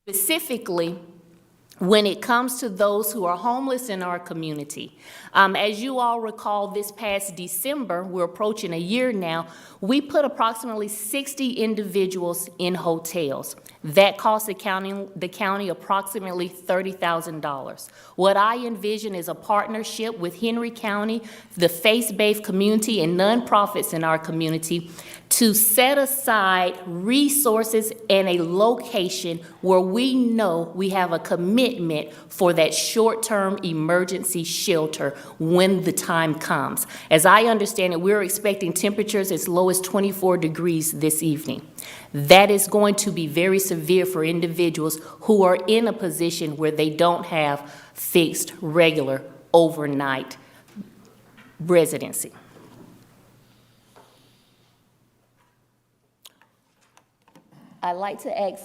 specifically when it comes to those who are homeless in our community. As you all recall, this past December, we're approaching a year now, we put approximately 60 individuals in hotels. That cost the county approximately $30,000. What I envision is a partnership with Henry County, the faith-based community, and nonprofits in our community to set aside resources and a location where we know we have a commitment for that short-term emergency shelter when the time comes. As I understand it, we're expecting temperatures as low as 24 degrees this evening. That is going to be very severe for individuals who are in a position where they don't have fixed, regular, overnight residency. I'd like to ask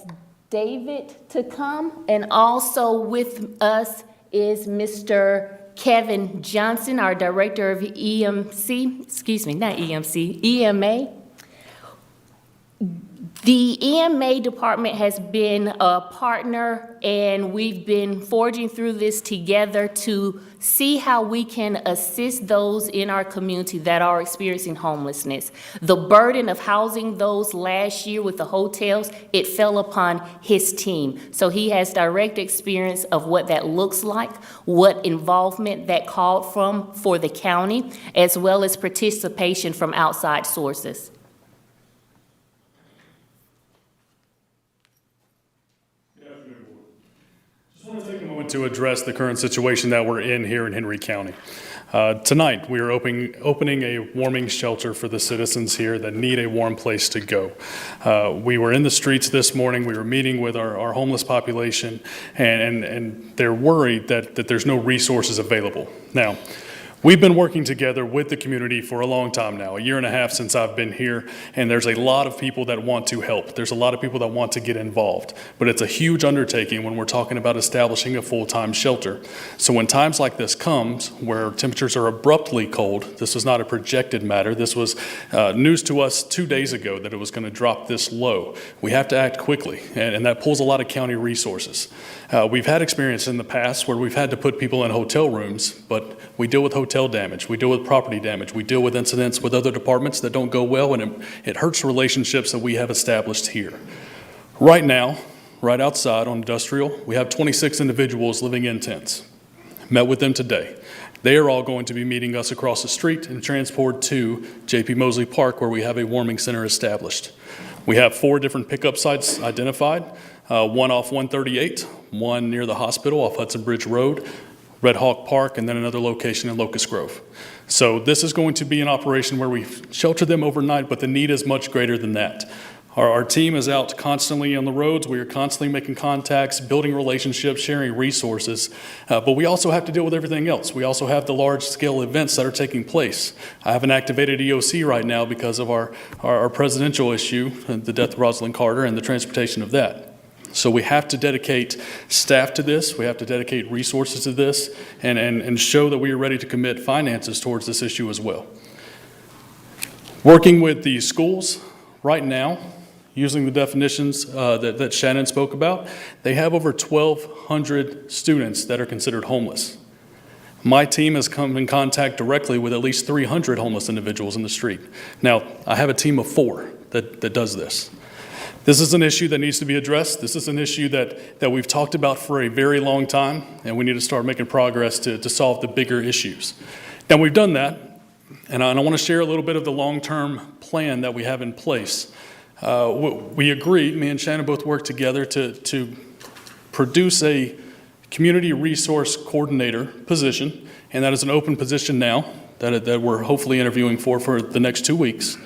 David to come, and also with us is Mr. Kevin Johnson, our Director of EMA. The EMA department has been a partner, and we've been forging through this together to see how we can assist those in our community that are experiencing homelessness. The burden of housing those last year with the hotels, it fell upon his team. So he has direct experience of what that looks like, what involvement that called from for the county, as well as participation from outside sources. I want to take a moment to address the current situation that we're in here in Henry County. Tonight, we are opening a warming shelter for the citizens here that need a warm place to go. We were in the streets this morning. We were meeting with our homeless population, and they're worried that there's no resources available. Now, we've been working together with the community for a long time now, 1.5 years since I've been here, and there's a lot of people that want to help. There's a lot of people that want to get involved, but it's a huge undertaking when we're talking about establishing a full-time shelter. So when times like this comes, where temperatures are abruptly cold, this was not a projected matter. This was news to us 2 days ago that it was going to drop this low. We have to act quickly, and that pulls a lot of county resources. We've had experience in the past where we've had to put people in hotel rooms, but we deal with hotel damage, we deal with property damage, we deal with incidents with other departments that don't go well, and it hurts relationships that we have established here. Right now, right outside on Industrial, we have 26 individuals living in tents. Met with them today. They are all going to be meeting us across the street and transported to J.P. Mosley Park, where we have a warming center established. We have 4 different pickup sites identified, one off 138, one near the hospital off Hudson Bridge Road, Red Hawk Park, and then another location in Locust Grove. So this is going to be an operation where we shelter them overnight, but the need is much greater than that. Our team is out constantly on the roads. We are constantly making contacts, building relationships, sharing resources, but we also have to deal with everything else. We also have the large-scale events that are taking place. I have an activated EOC right now because of our presidential issue, the death of Rosalind Carter, and the transportation of that. So we have to dedicate staff to this, we have to dedicate resources to this, and show that we are ready to commit finances towards this issue as well. Working with the schools right now, using the definitions that Shannon spoke about, they have over 1,200 students that are considered homeless. My team has come in contact directly with at least 300 homeless individuals in the street. Now, I have a team of 4 that does this. This is an issue that needs to be addressed. This is an issue that we've talked about for a very long time, and we need to start making progress to solve the bigger issues. Now, we've done that, and I want to share a little bit of the long-term plan that we have in place. We agreed, me and Shannon both worked together to produce a community resource coordinator position, and that is an open position now that we're hopefully interviewing for the next 2 weeks.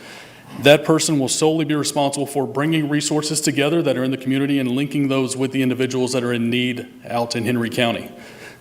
That person will solely be responsible for bringing resources together that are in the community and linking those with the individuals that are in need out in Henry County.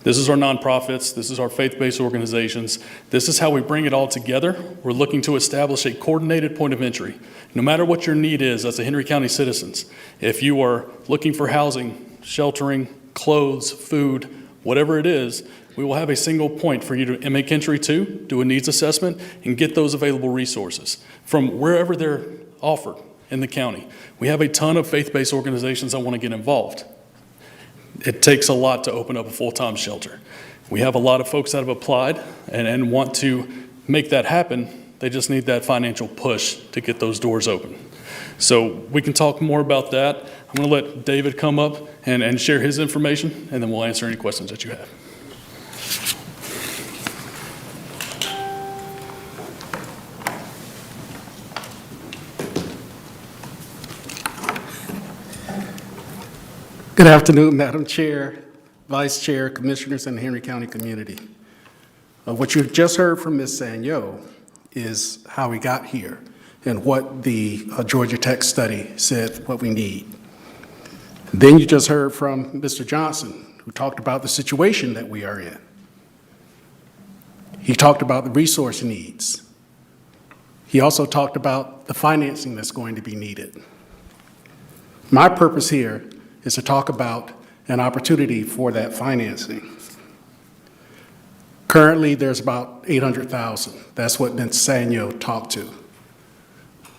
This is our nonprofits, this is our faith-based organizations. This is how we bring it all together. We're looking to establish a coordinated point of entry. No matter what your need is as a Henry County citizens, if you are looking for housing, sheltering, clothes, food, whatever it is, we will have a single point for you to make entry to, do a needs assessment, and get those available resources from wherever they're offered in the county. We have a ton of faith-based organizations that want to get involved. It takes a lot to open up a full-time shelter. We have a lot of folks that have applied and want to make that happen. They just need that financial push to get those doors open. So we can talk more about that. I'm going to let David come up and share his information, and then we'll answer any questions that you have. Good afternoon, Madam Chair, Vice Chair, Commissioners, and the Henry County community. What you've just heard from Ms. Sanyo is how we got here and what the Georgia Tech study said what we need. Then you just heard from Mr. Johnson, who talked about the situation that we are in. He talked about the resource needs. He also talked about the financing that's going to be needed. My purpose here is to talk about an opportunity for that financing. Currently, there's about 800,000. That's what Ms. Sanyo talked to.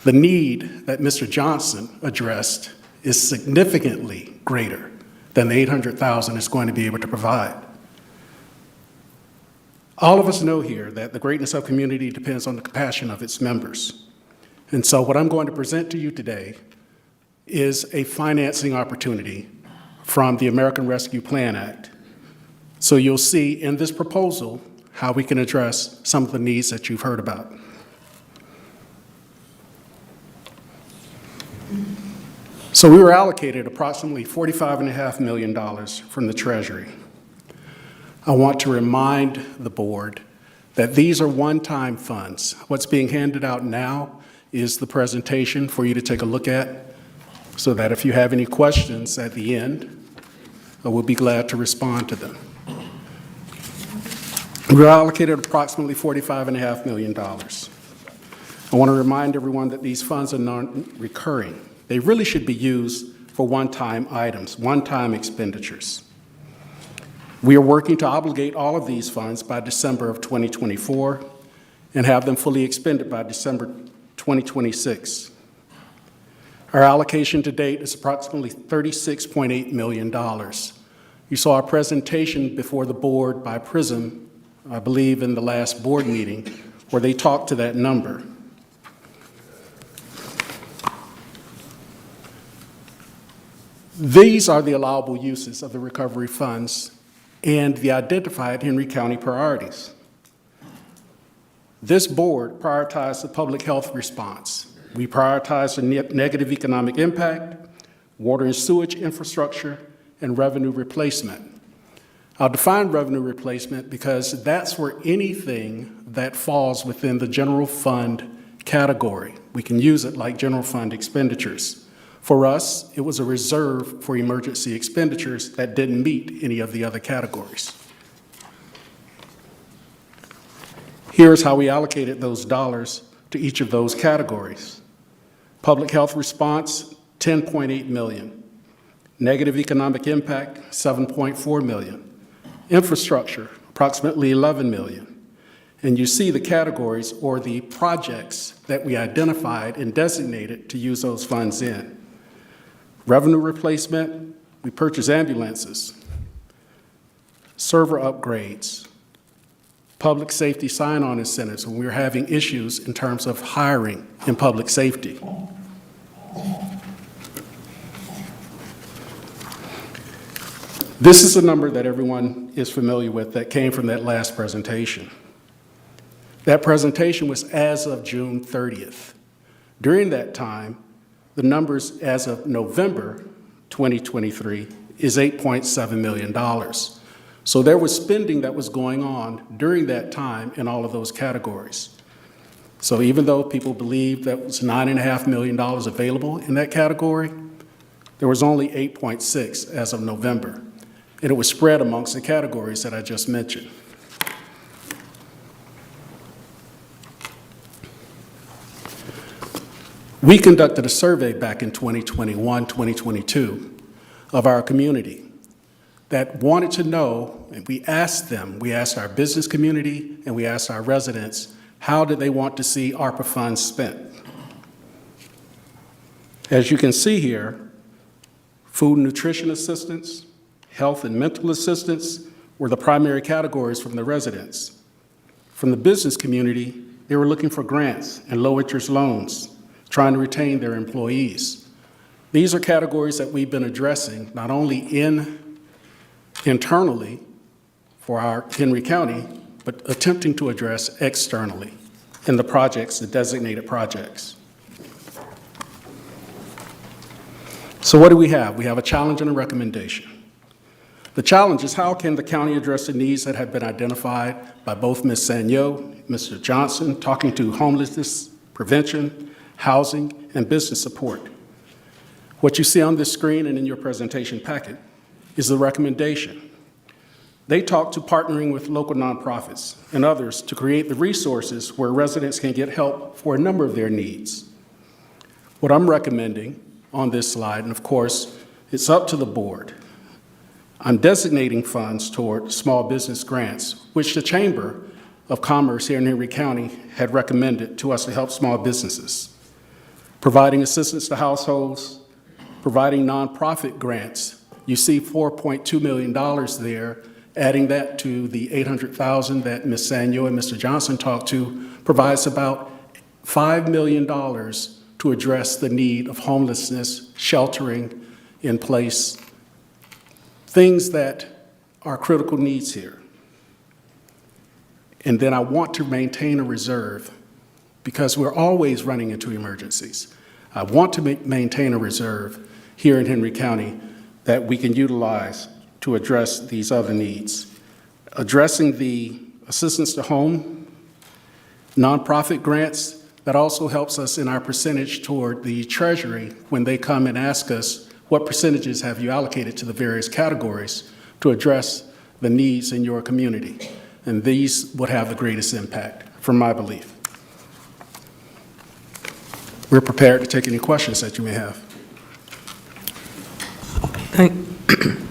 The need that Mr. Johnson addressed is significantly greater than the 800,000 is going to be able to provide. All of us know here that the greatness of community depends on the compassion of its members. And so what I'm going to present to you today is a financing opportunity from the American Rescue Plan Act. So you'll see in this proposal how we can address some of the needs that you've heard about. So we were allocated approximately $45.5 million from the Treasury. I want to remind the board that these are one-time funds. What's being handed out now is the presentation for you to take a look at, so that if you have any questions at the end, I will be glad to respond to them. We're allocated approximately $45.5 million. I want to remind everyone that these funds are non-recurring. They really should be used for one-time items, one-time expenditures. We are working to obligate all of these funds by December of 2024 and have them fully expended by December 2026. Our allocation to date is approximately $36.8 million. You saw a presentation before the board by PRISM, I believe in the last board meeting, where they talked to that number. These are the allowable uses of the recovery funds and the identified Henry County priorities. This board prioritized the public health response. We prioritize the negative economic impact, water and sewage infrastructure, and revenue replacement. I'll define revenue replacement because that's where anything that falls within the general fund category, we can use it like general fund expenditures. For us, it was a reserve for emergency expenditures that didn't meet any of the other categories. Here's how we allocated those dollars to each of those categories. Public health response, $10.8 million. Negative economic impact, $7.4 million. Infrastructure, approximately $11 million. And you see the categories or the projects that we identified and designated to use those funds in. Revenue replacement, we purchase ambulances, server upgrades, public safety sign-on incentives when we're having issues in terms of hiring in public safety. This is a number that everyone is familiar with that came from that last presentation. That presentation was as of June 30th. During that time, the numbers as of November 2023 is $8.7 million. So there was spending that was going on during that time in all of those categories. So even though people believed that was $9.5 million available in that category, there was only 8.6 as of November. And it was spread amongst the categories that I just mentioned. We conducted a survey back in 2021, 2022 of our community that wanted to know, and we asked our business community and we asked our residents, how did they want to see ARPA funds spent? As you can see here, food and nutrition assistance, health, and mental assistance were the primary categories from the residents. From the business community, they were looking for grants and low-interest loans, trying to retain their employees. These are categories that we've been addressing not only internally for our Henry County, but attempting to address externally in the projects, the designated projects. So what do we have? We have a challenge and a recommendation. The challenge is, how can the county address the needs that have been identified by both Ms. Sanyo, Mr. Johnson, talking to homelessness prevention, housing, and business support? What you see on this screen and in your presentation packet is the recommendation. They talk to partnering with local nonprofits and others to create the resources where residents can get help for a number of their needs. What I'm recommending on this slide, and of course, it's up to the board, I'm designating funds toward small business grants, which the Chamber of Commerce here in Henry County had recommended to us to help small businesses, providing assistance to households, providing nonprofit grants. You see $4.2 million there. Adding that to the $800,000 that Ms. Sanyo and Mr. Johnson talked to provides about $5 million to address the need of homelessness, sheltering in place, things that are critical needs here. And then I want to maintain a reserve because we're always running into emergencies. I want to maintain a reserve here in Henry County that we can utilize to address these other needs. Addressing the assistance to home, nonprofit grants, that also helps us in our percentage toward the Treasury when they come and ask us, what percentages have you allocated to the various categories to address the needs in your community? And these would have the greatest impact, from my belief. We're prepared to take any questions that you may have.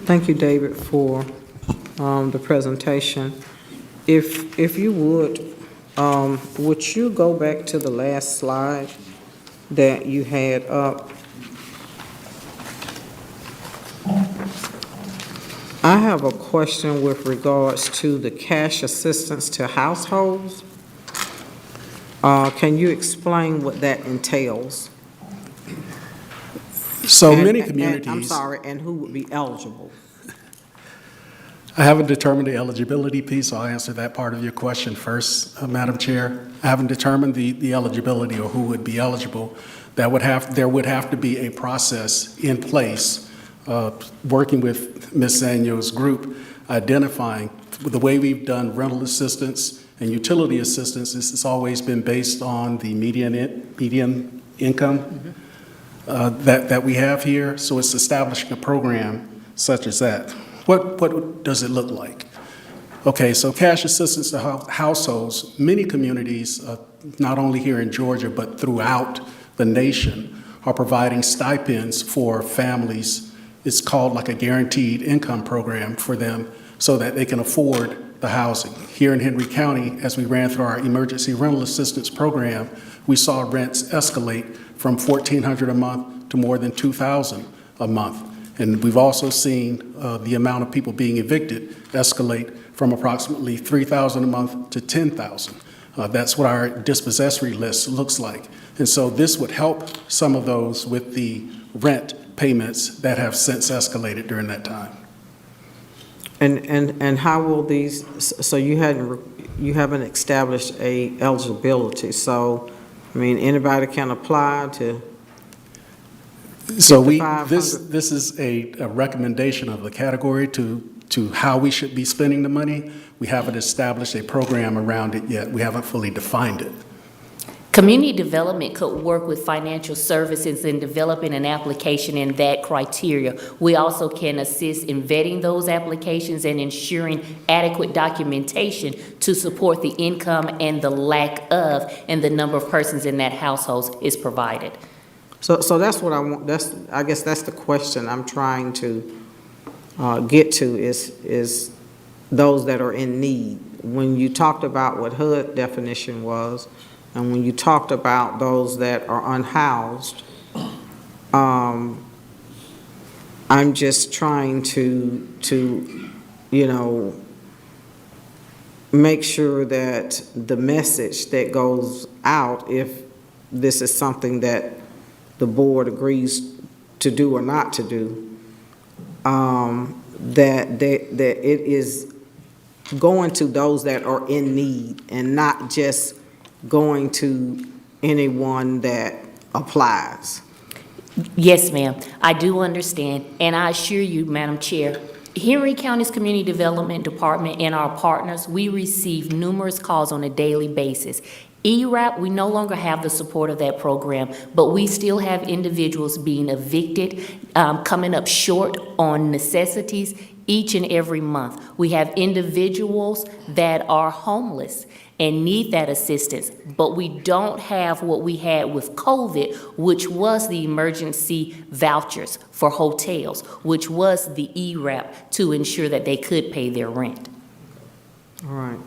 Thank you, David, for the presentation. If you would you go back to the last slide that you had up? I have a question with regards to the cash assistance to households. Can you explain what that entails? So many communities. I'm sorry, and who would be eligible? I haven't determined the eligibility piece, so I'll answer that part of your question first, Madam Chair. I haven't determined the eligibility or who would be eligible. There would have to be a process in place, working with Ms. Sanyo's group, identifying the way we've done rental assistance and utility assistance. This has always been based on the median income that we have here. So it's establishing a program such as that. What does it look like? Okay, so cash assistance to households, many communities, not only here in Georgia, but throughout the nation, are providing stipends for families. It's called like a guaranteed income program for them so that they can afford the housing. Here in Henry County, as we ran through our emergency rental assistance program, we saw rents escalate from $1,400 a month to more than $2,000 a month. And we've also seen the amount of people being evicted escalate from approximately $3,000 a month to $10,000. That's what our dispossessory list looks like. And so this would help some of those with the rent payments that have since escalated during that time. And how will these, so you haven't established a eligibility, so, I mean, anybody can apply to? So this is a recommendation of the category to how we should be spending the money. We haven't established a program around it yet. We haven't fully defined it. Community development could work with financial services in developing an application in that criteria. We also can assist in vetting those applications and ensuring adequate documentation to support the income and the lack of and the number of persons in that household is provided. So that's what I want, I guess that's the question I'm trying to get to is those that are in need. When you talked about what HUD definition was, and when you talked about those that are unhoused, I'm just trying to, you know, make sure that the message that goes out, if this is something that the board agrees to do or not to do, that it is going to those that are in need and not just going to anyone that applies. Yes, ma'am, I do understand, and I assure you, Madam Chair, Henry County's Community Development Department and our partners, we receive numerous calls on a daily basis. ERAP, we no longer have the support of that program, but we still have individuals being evicted, coming up short on necessities each and every month. We have individuals that are homeless and need that assistance, but we don't have what we had with COVID, which was the emergency vouchers for hotels, which was the ERAP to ensure that they could pay their rent. All right.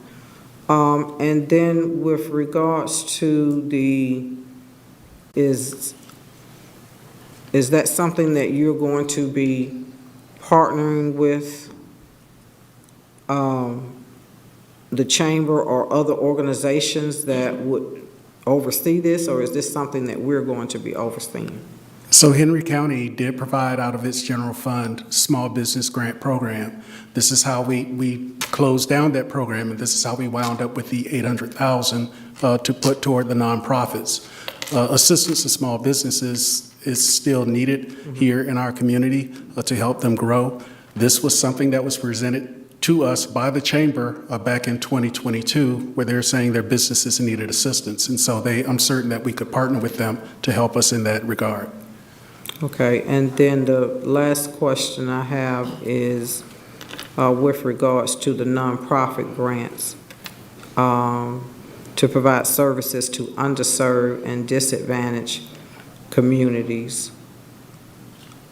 And then with regards to is that something that you're going to be partnering with the chamber or other organizations that would oversee this, or is this something that we're going to be overseeing? So Henry County did provide out of its general fund small business grant program. This is how we closed down that program, and this is how we wound up with the $800,000 to put toward the nonprofits. Assistance to small businesses is still needed here in our community to help them grow. This was something that was presented to us by the chamber back in 2022, where they're saying their businesses needed assistance. And so I'm certain that we could partner with them to help us in that regard. Okay, and then the last question I have is with regards to the nonprofit grants to provide services to underserved and disadvantaged communities.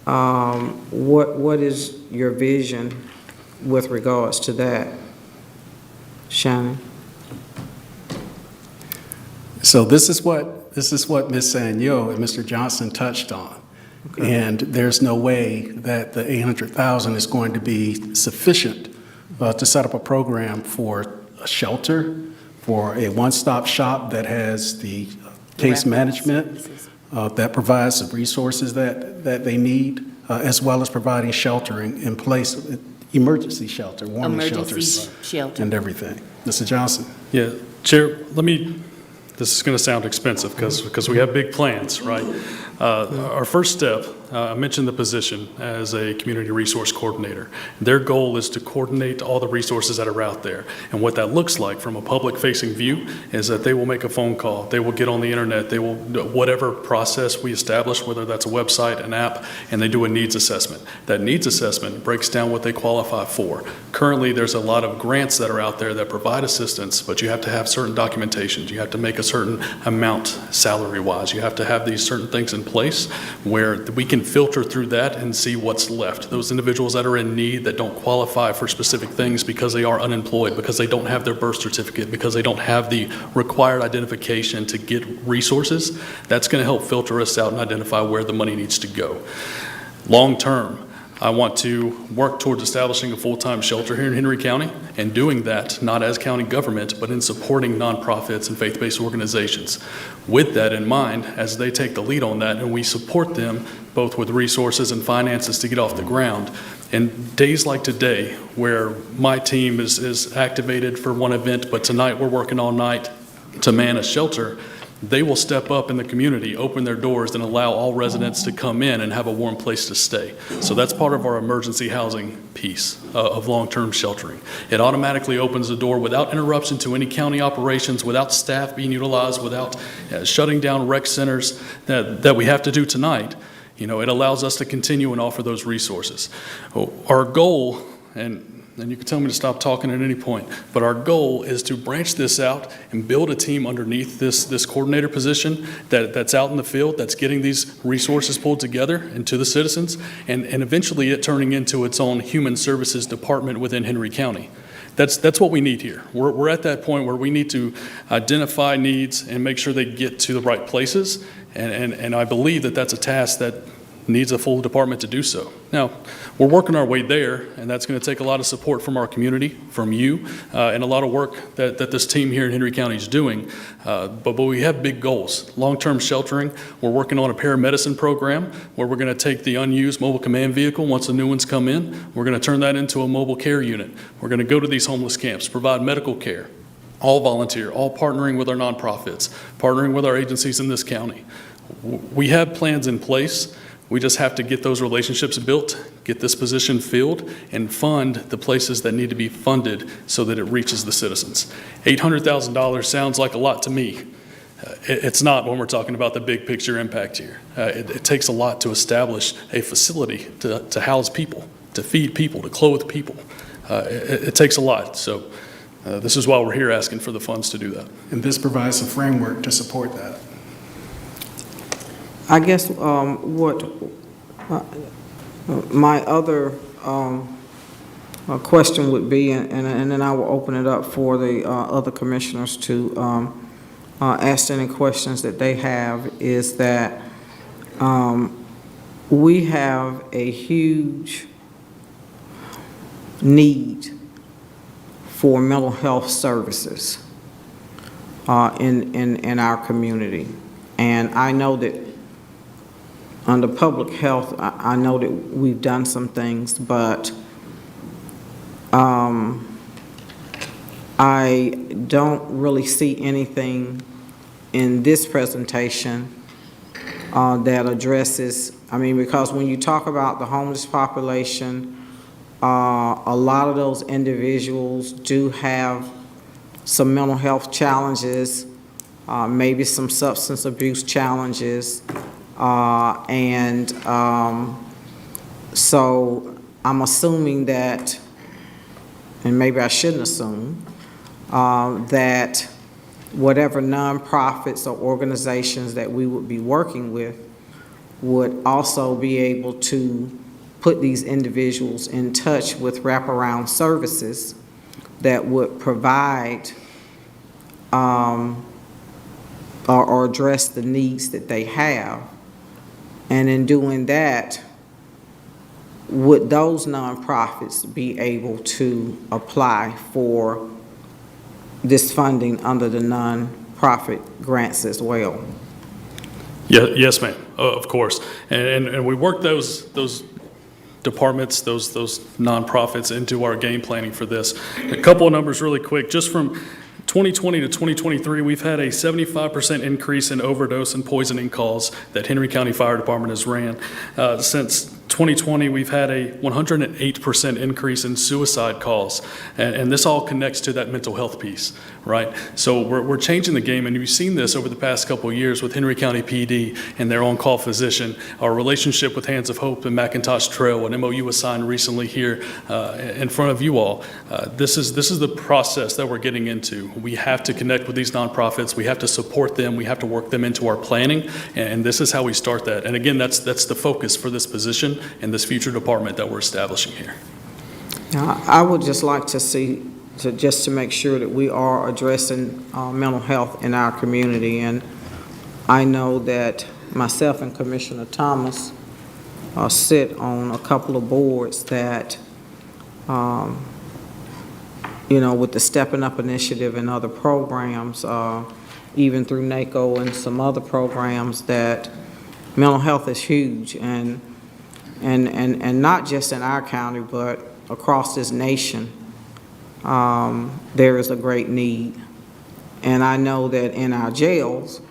What is your vision with regards to that, Shannon? So this is what Ms. Sanyo and Mr. Johnson touched on. Okay. And there's no way that the $800,000 is going to be sufficient to set up a program for a shelter, for a one-stop shop that has the case management, that provides the resources that they need, as well as providing sheltering in place, emergency shelter, warming shelters, and everything. Mr. Johnson? Yeah, Chair, this is going to sound expensive because we have big plans, right? Our first step, I mentioned the position as a community resource coordinator. Their goal is to coordinate all the resources that are out there. And what that looks like from a public-facing view is that they will make a phone call, they will get on the internet, they will, whatever process we establish, whether that's a website, an app, and they do a needs assessment. That needs assessment breaks down what they qualify for. Currently, there's a lot of grants that are out there that provide assistance, but you have to have certain documentations. You have to make a certain amount salary-wise. You have to have these certain things in place where we can filter through that and see what's left. Those individuals that are in need that don't qualify for specific things because they are unemployed, because they don't have their birth certificate, because they don't have the required identification to get resources, that's going to help filter us out and identify where the money needs to go. Long term, I want to work towards establishing a full-time shelter here in Henry County, and doing that not as county government, but in supporting nonprofits and faith-based organizations. With that in mind, as they take the lead on that and we support them both with resources and finances to get off the ground, and days like today where my team is activated for one event, but tonight we're working all night to man a shelter, they will step up in the community, open their doors, and allow all residents to come in and have a warm place to stay. So that's part of our emergency housing piece of long-term sheltering. It automatically opens the door without interruption to any county operations, without staff being utilized, without shutting down rec centers that we have to do tonight. You know, it allows us to continue and offer those resources. Our goal, and you can tell me to stop talking at any point, but our goal is to branch this out and build a team underneath this coordinator position that's out in the field, that's getting these resources pulled together and to the citizens, and eventually it turning into its own human services department within Henry County. That's what we need here. We're at that point where we need to identify needs and make sure they get to the right places, and I believe that that's a task that needs a full department to do so. Now, we're working our way there, and that's going to take a lot of support from our community, from you, and a lot of work that this team here in Henry County is doing. But we have big goals. Long-term sheltering, we're working on a paramedicine program where we're going to take the unused mobile command vehicle, once the new ones come in, we're going to turn that into a mobile care unit. We're going to go to these homeless camps, provide medical care, all volunteer, all partnering with our nonprofits, partnering with our agencies in this county. We have plans in place. We just have to get those relationships built, get this position filled, and fund the places that need to be funded so that it reaches the citizens. $800,000 sounds like a lot to me. It's not when we're talking about the big picture impact here. It takes a lot to establish a facility to house people, to feed people, to clothe people. It takes a lot. So this is why we're here asking for the funds to do that. And this provides a framework to support that. I guess my other question would be, and then I will open it up for the other commissioners to ask any questions that they have, is that we have a huge need for mental health services in our community. And I know that under public health, I know that we've done some things, but I don't really see anything in this presentation that addresses, because when you talk about the homeless population, a lot of those individuals do have some mental health challenges, maybe some substance abuse challenges. So I'm assuming that, and maybe I shouldn't assume, that whatever nonprofits or organizations that we would be working with would also be able to put these individuals in touch with wraparound services that would provide or address the needs that they have. And in doing that, would those nonprofits be able to apply for this funding under the nonprofit grants as well? Yes, ma'am, of course. And we work those departments, those nonprofits into our game planning for this. A couple of numbers really quick. Just from 2020 to 2023, we've had a 75% increase in overdose and poisoning calls that Henry County Fire Department has ran. Since 2020, we've had a 108% increase in suicide calls, and this all connects to that mental health piece, right? So we're changing the game, and you've seen this over the past couple of years with Henry County PD and their on-call physician, our relationship with Hands of Hope and McIntosh Trail, an MOU was signed recently here in front of you all. This is the process that we're getting into. We have to connect with these nonprofits. We have to support them. We have to work them into our planning, and this is how we start that. And again, that's the focus for this position and this future department that we're establishing here. Now, I would just like to see, just to make sure that we are addressing mental health in our community. And I know that myself and Commissioner Thomas sit on a couple of boards that, with the Stepping Up Initiative and other programs, even through NACO and some other programs, that mental health is huge, and not just in our county, but across this nation, there is a great need. And I know that in our jails,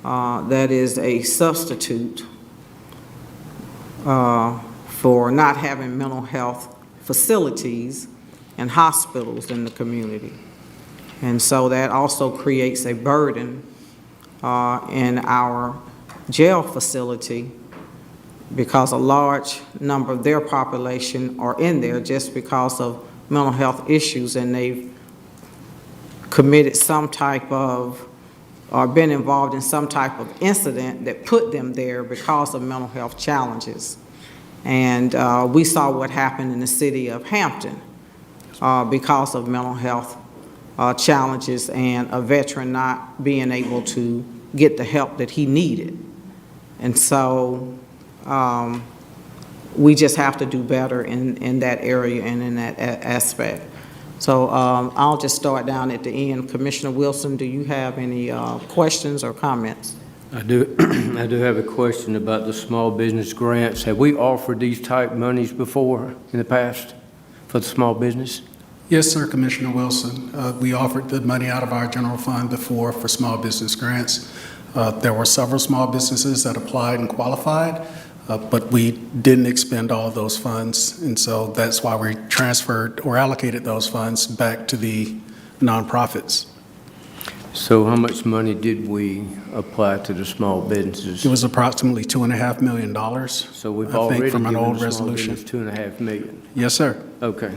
that is a substitute for not having mental health facilities and hospitals in the community. And so that also creates a burden in our jail facility, because a large number of their population are in there just because of mental health issues, and they've committed some type of, or been involved in some type of incident that put them there because of mental health challenges. And we saw what happened in the city of Hampton because of mental health challenges and a veteran not being able to get the help that he needed. And so We just have to do better in that area and in that aspect. So I'll just start down at the end. Commissioner Wilson, do you have any questions or comments? I do, I do have a question about the small business grants. Have we offered these type monies before in the past for the small business? Yes, sir, Commissioner Wilson. We offered the money out of our general fund before for small business grants. There were several small businesses that applied and qualified, but we didn't expend all of those funds, and so that's why we transferred or allocated those funds back to the nonprofits. So how much money did we apply to the small businesses? It was approximately $2.5 million. So we've I already think, from given an old the small resolution. business $2.5 million. Yes, sir. Okay.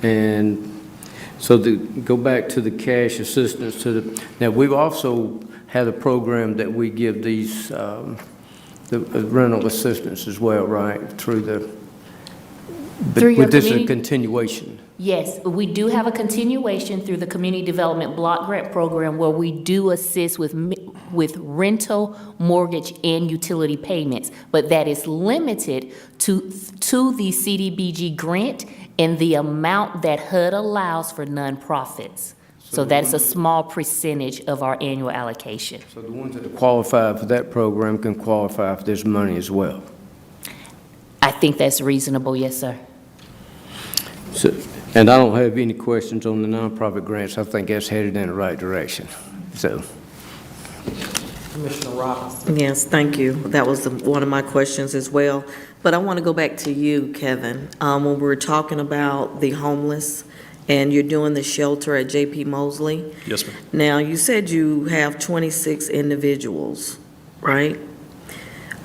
And so go back to the cash assistance now we've also had a program that we give these, the rental assistance as well, right? Through your this is a community- continuation. Yes, we do have a continuation through the Community Development Block Grant Program where we do assist with rental, mortgage, and utility payments, but that is limited to the CDBG grant and the amount that HUD allows for nonprofits. So that's a small percentage of our annual allocation. So the ones that are qualified for that program can qualify for this money as well. I think that's reasonable, yes, sir. So, and I don't have any questions on the nonprofit grants. I think that's headed in the right direction. So, Commissioner Robinson. Yes, thank you. That was one of my questions as well. But I want to go back to you, Kevin. When we were talking about the homeless and you're doing the shelter at J.P. Mosley. Yes, ma'am. Now, you said you have 26 individuals, right?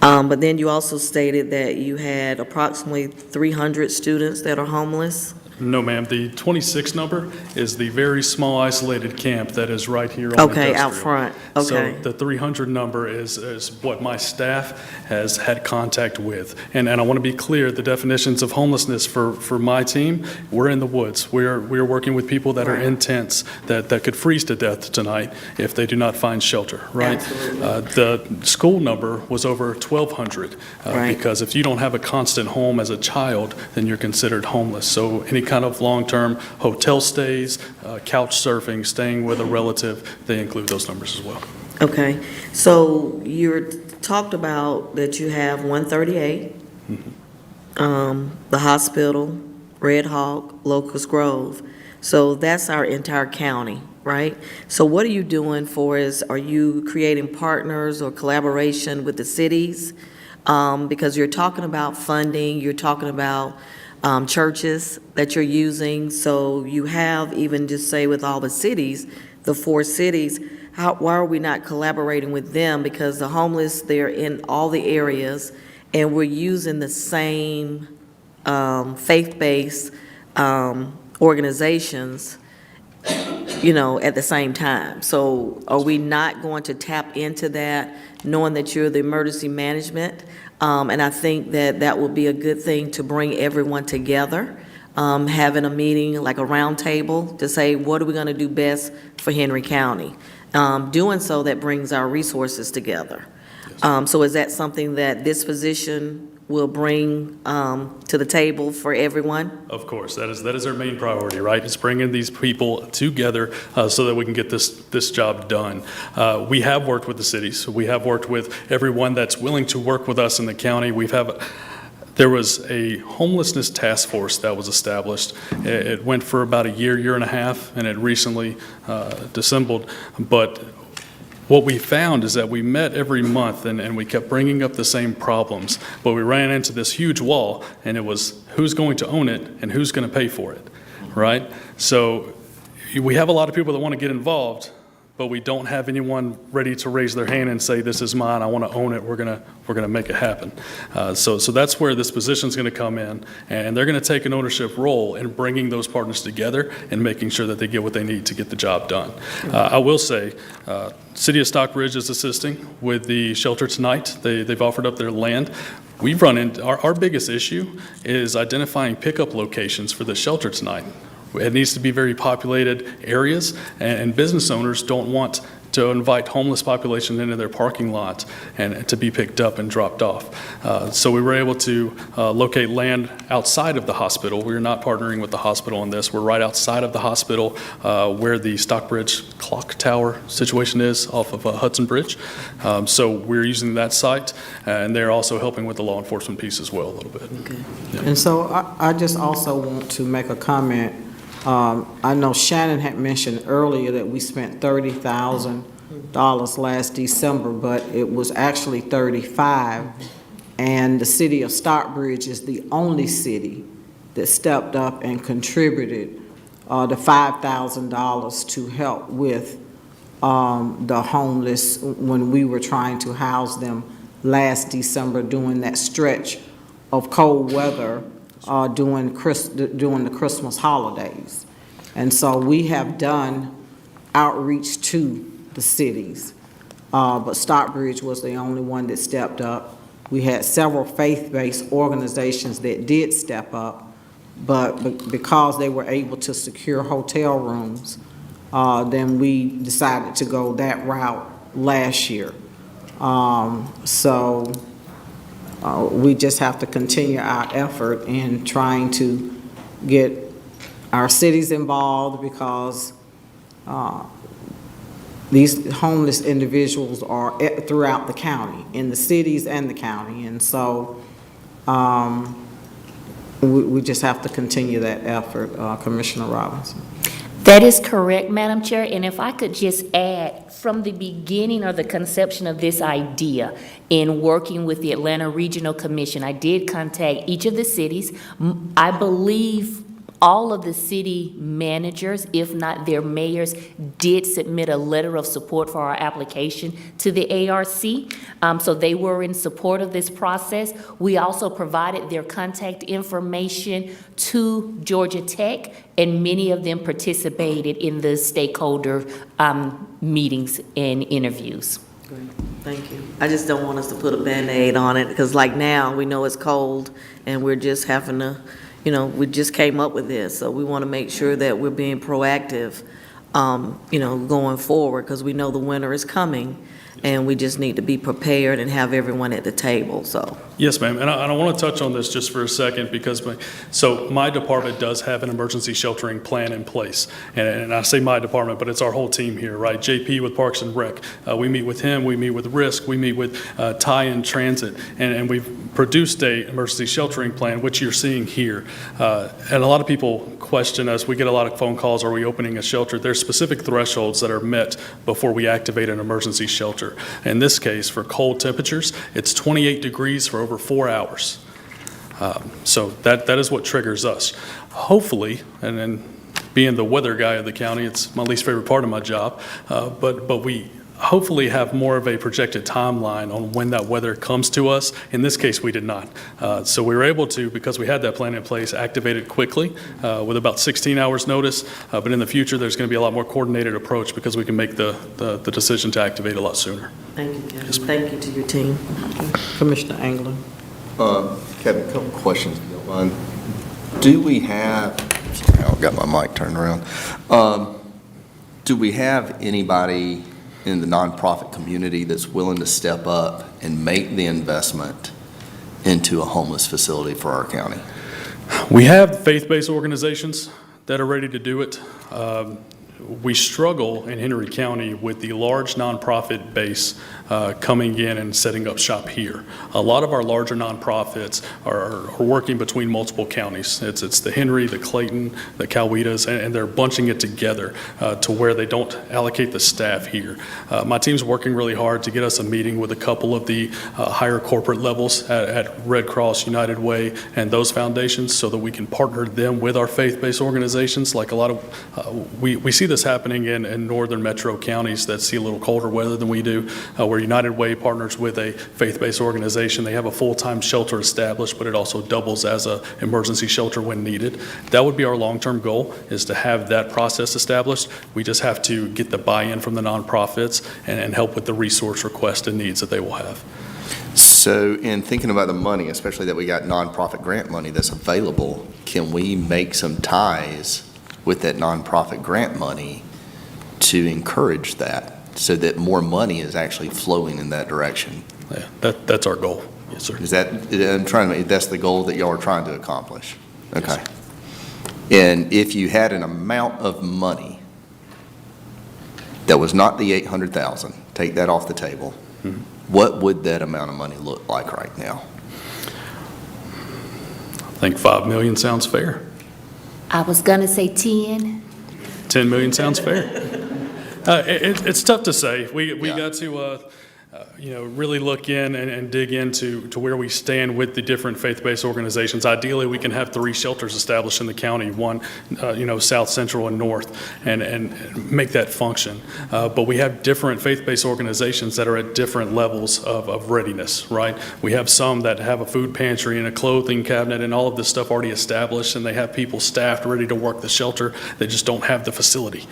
But then you also stated that you had approximately 300 students that are homeless. No, ma'am. The 26 number is the very small isolated camp that is right here on Okay, Industrial. out front. Okay. So the 300 number is what my staff has had contact with. And I want to be clear, the definitions of homelessness for my team, we're in the woods. We're working with people that are in tents that could freeze to death tonight if they do not find shelter, right? Absolutely. The school number was over 1,200 Right. because if you don't have a constant home as a child, then you're considered homeless. So any kind of long-term hotel stays, couch surfing, staying with a relative, they include those numbers as well. Okay, so you talked about that you have 138, the hospital, Red Hawk, Locust Grove. So that's our entire county, right? So what are you doing for us? Are you creating partners or collaboration with the cities? Because you're talking about funding, you're talking about churches that you're using. So you have, even just say with all the cities, the 4 cities, why are we not collaborating with them? Because the homeless, they're in all the areas, and we're using the same faith-based organizations, at the same time. So are we not going to tap into that, knowing that you're the emergency management? And I think that would be a good thing to bring everyone together, having a meeting, like a round table, to say, what are we going to do best for Henry County? Doing so, that brings our resources together. So is that something that this position will bring to the table for everyone? Of course, that is our main priority, right? It's bringing these people together so that we can get this job done. We have worked with the cities. We have worked with everyone that's willing to work with us in the county. There was a homelessness task force that was established. It went for about a year and a half, and it recently dissembled. But what we found is that we met every month and we kept bringing up the same problems, but we ran into this huge wall, and it was who's going to own it and who's going to pay for it, right? So we have a lot of people that want to get involved, but we don't have anyone ready to raise their hand and say, this is mine, I want to own it, we're going to make it happen. So that's where this position's going to come in, and they're going to take an ownership role in bringing those partners together and making sure that they get what they need to get the job done. I will say, City of Stockbridge is assisting with the shelter tonight. They've offered up their land. We've run into, our biggest issue is identifying pickup locations for the shelter tonight. It needs to be very populated areas, and business owners don't want to invite homeless population into their parking lot and to be picked up and dropped off. So we were able to locate land outside of the hospital. We're not partnering with the hospital on this. We're right outside of the hospital where the Stockbridge clock tower situation is off of Hudson Bridge. So we're using that site, and they're also helping with the law enforcement piece as well a little bit. And so I just also want to make a comment. I know Shannon had mentioned earlier that we spent $30,000 last December, but it was actually 35. And the city of Stockbridge is the only city that stepped up and contributed the $5,000 to help with the homeless when we were trying to house them last December during that stretch of cold weather during the Christmas holidays. And so we have done outreach to the cities, but Stockbridge was the only one that stepped up. We had several faith-based organizations that did step up, but because they were able to secure hotel rooms, then we decided to go that route last year. We just have to continue our effort in trying to get our cities involved, because these homeless individuals are throughout the county, in the cities and the county. And so we just have to continue that effort, Commissioner Robinson. That is correct, Madam Chair, and if I could just add, from the beginning or the conception of this idea in working with the Atlanta Regional Commission, I did contact each of the cities. I believe all of the city managers, if not their mayors, did submit a letter of support for our application to the ARC. So they were in support of this process. We also provided their contact information to Georgia Tech, and many of them participated in the stakeholder meetings and interviews. Great, thank you. I just don't want us to put a Band-Aid on it, because like now, we know it's cold, and we're just having to, we just came up with this, so we want to make sure that we're being proactive, going forward, because we know the winter is coming, and we just need to be prepared and have everyone at the table, so. Yes, ma'am, and I want to touch on this just for a second, because my department does have an emergency sheltering plan in place, and I say my department, but it's our whole team here, right? JP with Parks and Rec, we meet with him, we meet with RISC, we meet with Tie in Transit, and we've produced a emergency sheltering plan, which you're seeing here. And a lot of people question us. We get a lot of phone calls, are we opening a shelter? There's specific thresholds that are met before we activate an emergency shelter. In this case, for cold temperatures, it's 28 degrees for over 4 hours. So that is what triggers us. Hopefully, and then being the weather guy of the county, it's my least favorite part of my job, but we hopefully have more of a projected timeline on when that weather comes to us. In this case, we did not. So we were able to, because we had that plan in place, activate it quickly with about 16 hours notice. But in the future, there's going to be a lot more coordinated approach, because we can make the decision to activate a lot sooner. Thank you, Kevin. Thank you to your team. Commissioner England. Kevin, a couple questions, if you don't mind. Do we have, sorry, I've got my mic turned around. Do we have anybody in the nonprofit community that's willing to step up and make the investment into a homeless facility for our county? We have faith-based organizations that are ready to do it. We struggle in Henry County with the large nonprofit base coming in and setting up shop here. A lot of our larger nonprofits are working between multiple counties. It's the Henry, the Clayton, the Coweta, and they're bunching it together to where they don't allocate the staff here. My team's working really hard to get us a meeting with a couple of the higher corporate levels at Red Cross, United Way, and those foundations, so that we can partner them with our faith-based organizations. Like a lot of, we see this happening in northern metro counties that see a little colder weather than we do, where United Way partners with a faith-based organization. They have a full-time shelter established, but it also doubles as an emergency shelter when needed. That would be our long-term goal, is to have that process established. We just have to get the buy-in from the nonprofits and help with the resource requests and needs that they will have. So in thinking about the money, especially that we got nonprofit grant money that's available, can we make some ties with that nonprofit grant money to encourage that so that more money is actually flowing in that direction? Yeah, that's our goal. Yes, sir. Is that, I'm trying to, that's the goal that y'all are trying to accomplish? Yes, Okay. sir. And if you had an amount of money that was not the 800,000, take that off the table, what would that amount of money look like right now? I think 5 million sounds fair. I was gonna say 10. 10 million sounds fair. It's tough to say. We Yeah. got to, really look in and dig into where we stand with the different faith-based organizations. Ideally, we can have 3 shelters established in the county, one, south, central, and north, and make that function. But we have different faith-based organizations that are at different levels of readiness, right? We have some that have a food pantry and a clothing cabinet and all of this stuff already established, and they have people staffed ready to work the shelter. They just don't have the facility.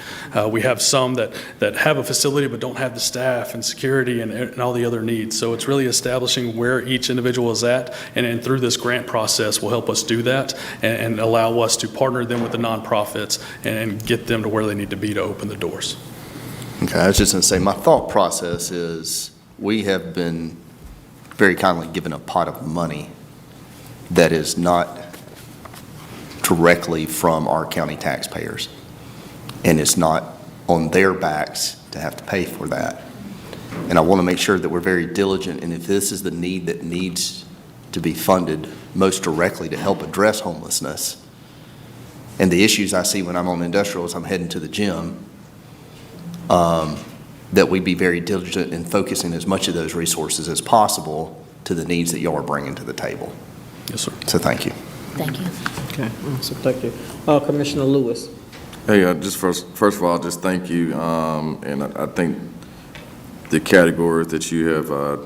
We have some that have a facility but don't have the staff and security and all the other needs. So it's really establishing where each individual is at, and through this grant process will help us do that and allow us to partner them with the nonprofits and get them to where they need to be to open the doors. Okay, I was just going to say, my thought process is we have been very kindly given a pot of money that is not directly from our county taxpayers, and it's not on their backs to have to pay for that. And I want to make sure that we're very diligent, and if this is the need that needs to be funded most directly to help address homelessness, and the issues I see when I'm on industrial as I'm heading to the gym, that we be very diligent in focusing as much of those resources as possible to the needs that y'all are bringing to the table. Yes, sir. So thank you. Thank you. Okay, so thank you. Commissioner Lewis. Hey, just first of all, just thank you, and I think the categories that you have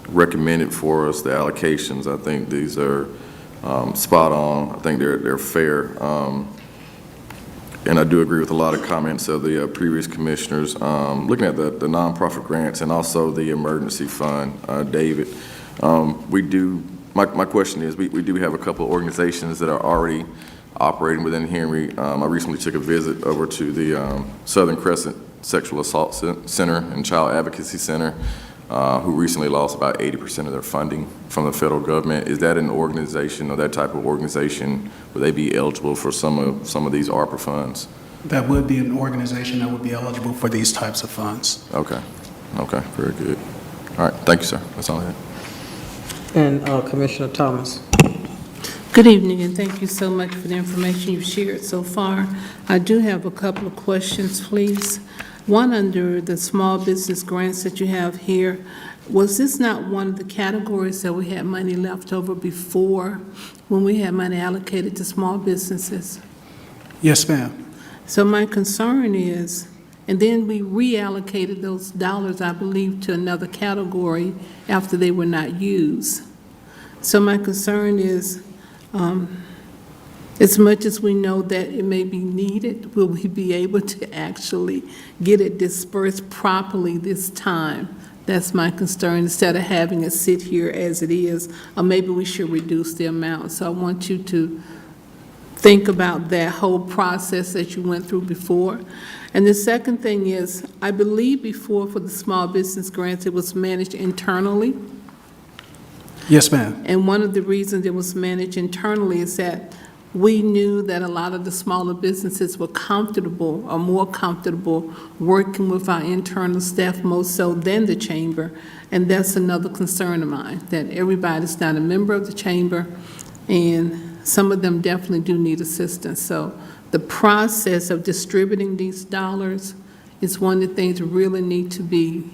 recommended for us, the allocations, I think these are spot on. I think they're fair, and I do agree with a lot of comments of the previous commissioners. Looking at the nonprofit grants and also the emergency fund, David, we do. My question is, we do have a couple of organizations that are already operating within Henry. I recently took a visit over to the Southern Crescent Sexual Assault Center and Child Advocacy Center, who recently lost about 80% of their funding from the federal government. Is that an organization or that type of organization, would they be eligible for some of these ARPA funds? That would be an organization that would be eligible for these types of funds. Okay, very good. All right, thank you, sir. That's all I had. And Commissioner Thomas. Good evening, and thank you so much for the information you've shared so far. I do have a couple of questions, please. One, under the small business grants that you have here, was this not one of the categories that we had money left over before, when we had money allocated to small businesses? Yes, ma'am. So my concern is, and then we reallocated those dollars, I believe, to another category after they were not used. So my concern is, as much as we know that it may be needed, will we be able to actually get it dispersed properly this time? That's my concern, instead of having it sit here as it is, or maybe we should reduce the amount. So I want you to think about that whole process that you went through before. And the second thing is, I believe before for the small business grants, it was managed internally. Yes, ma'am. And one of the reasons it was managed internally is that we knew that a lot of the smaller businesses were comfortable or more comfortable working with our internal staff more so than the chamber. And that's another concern of mine, that everybody's not a member of the chamber, and some of them definitely do need assistance. So the process of distributing these dollars is one of the things that really need to be,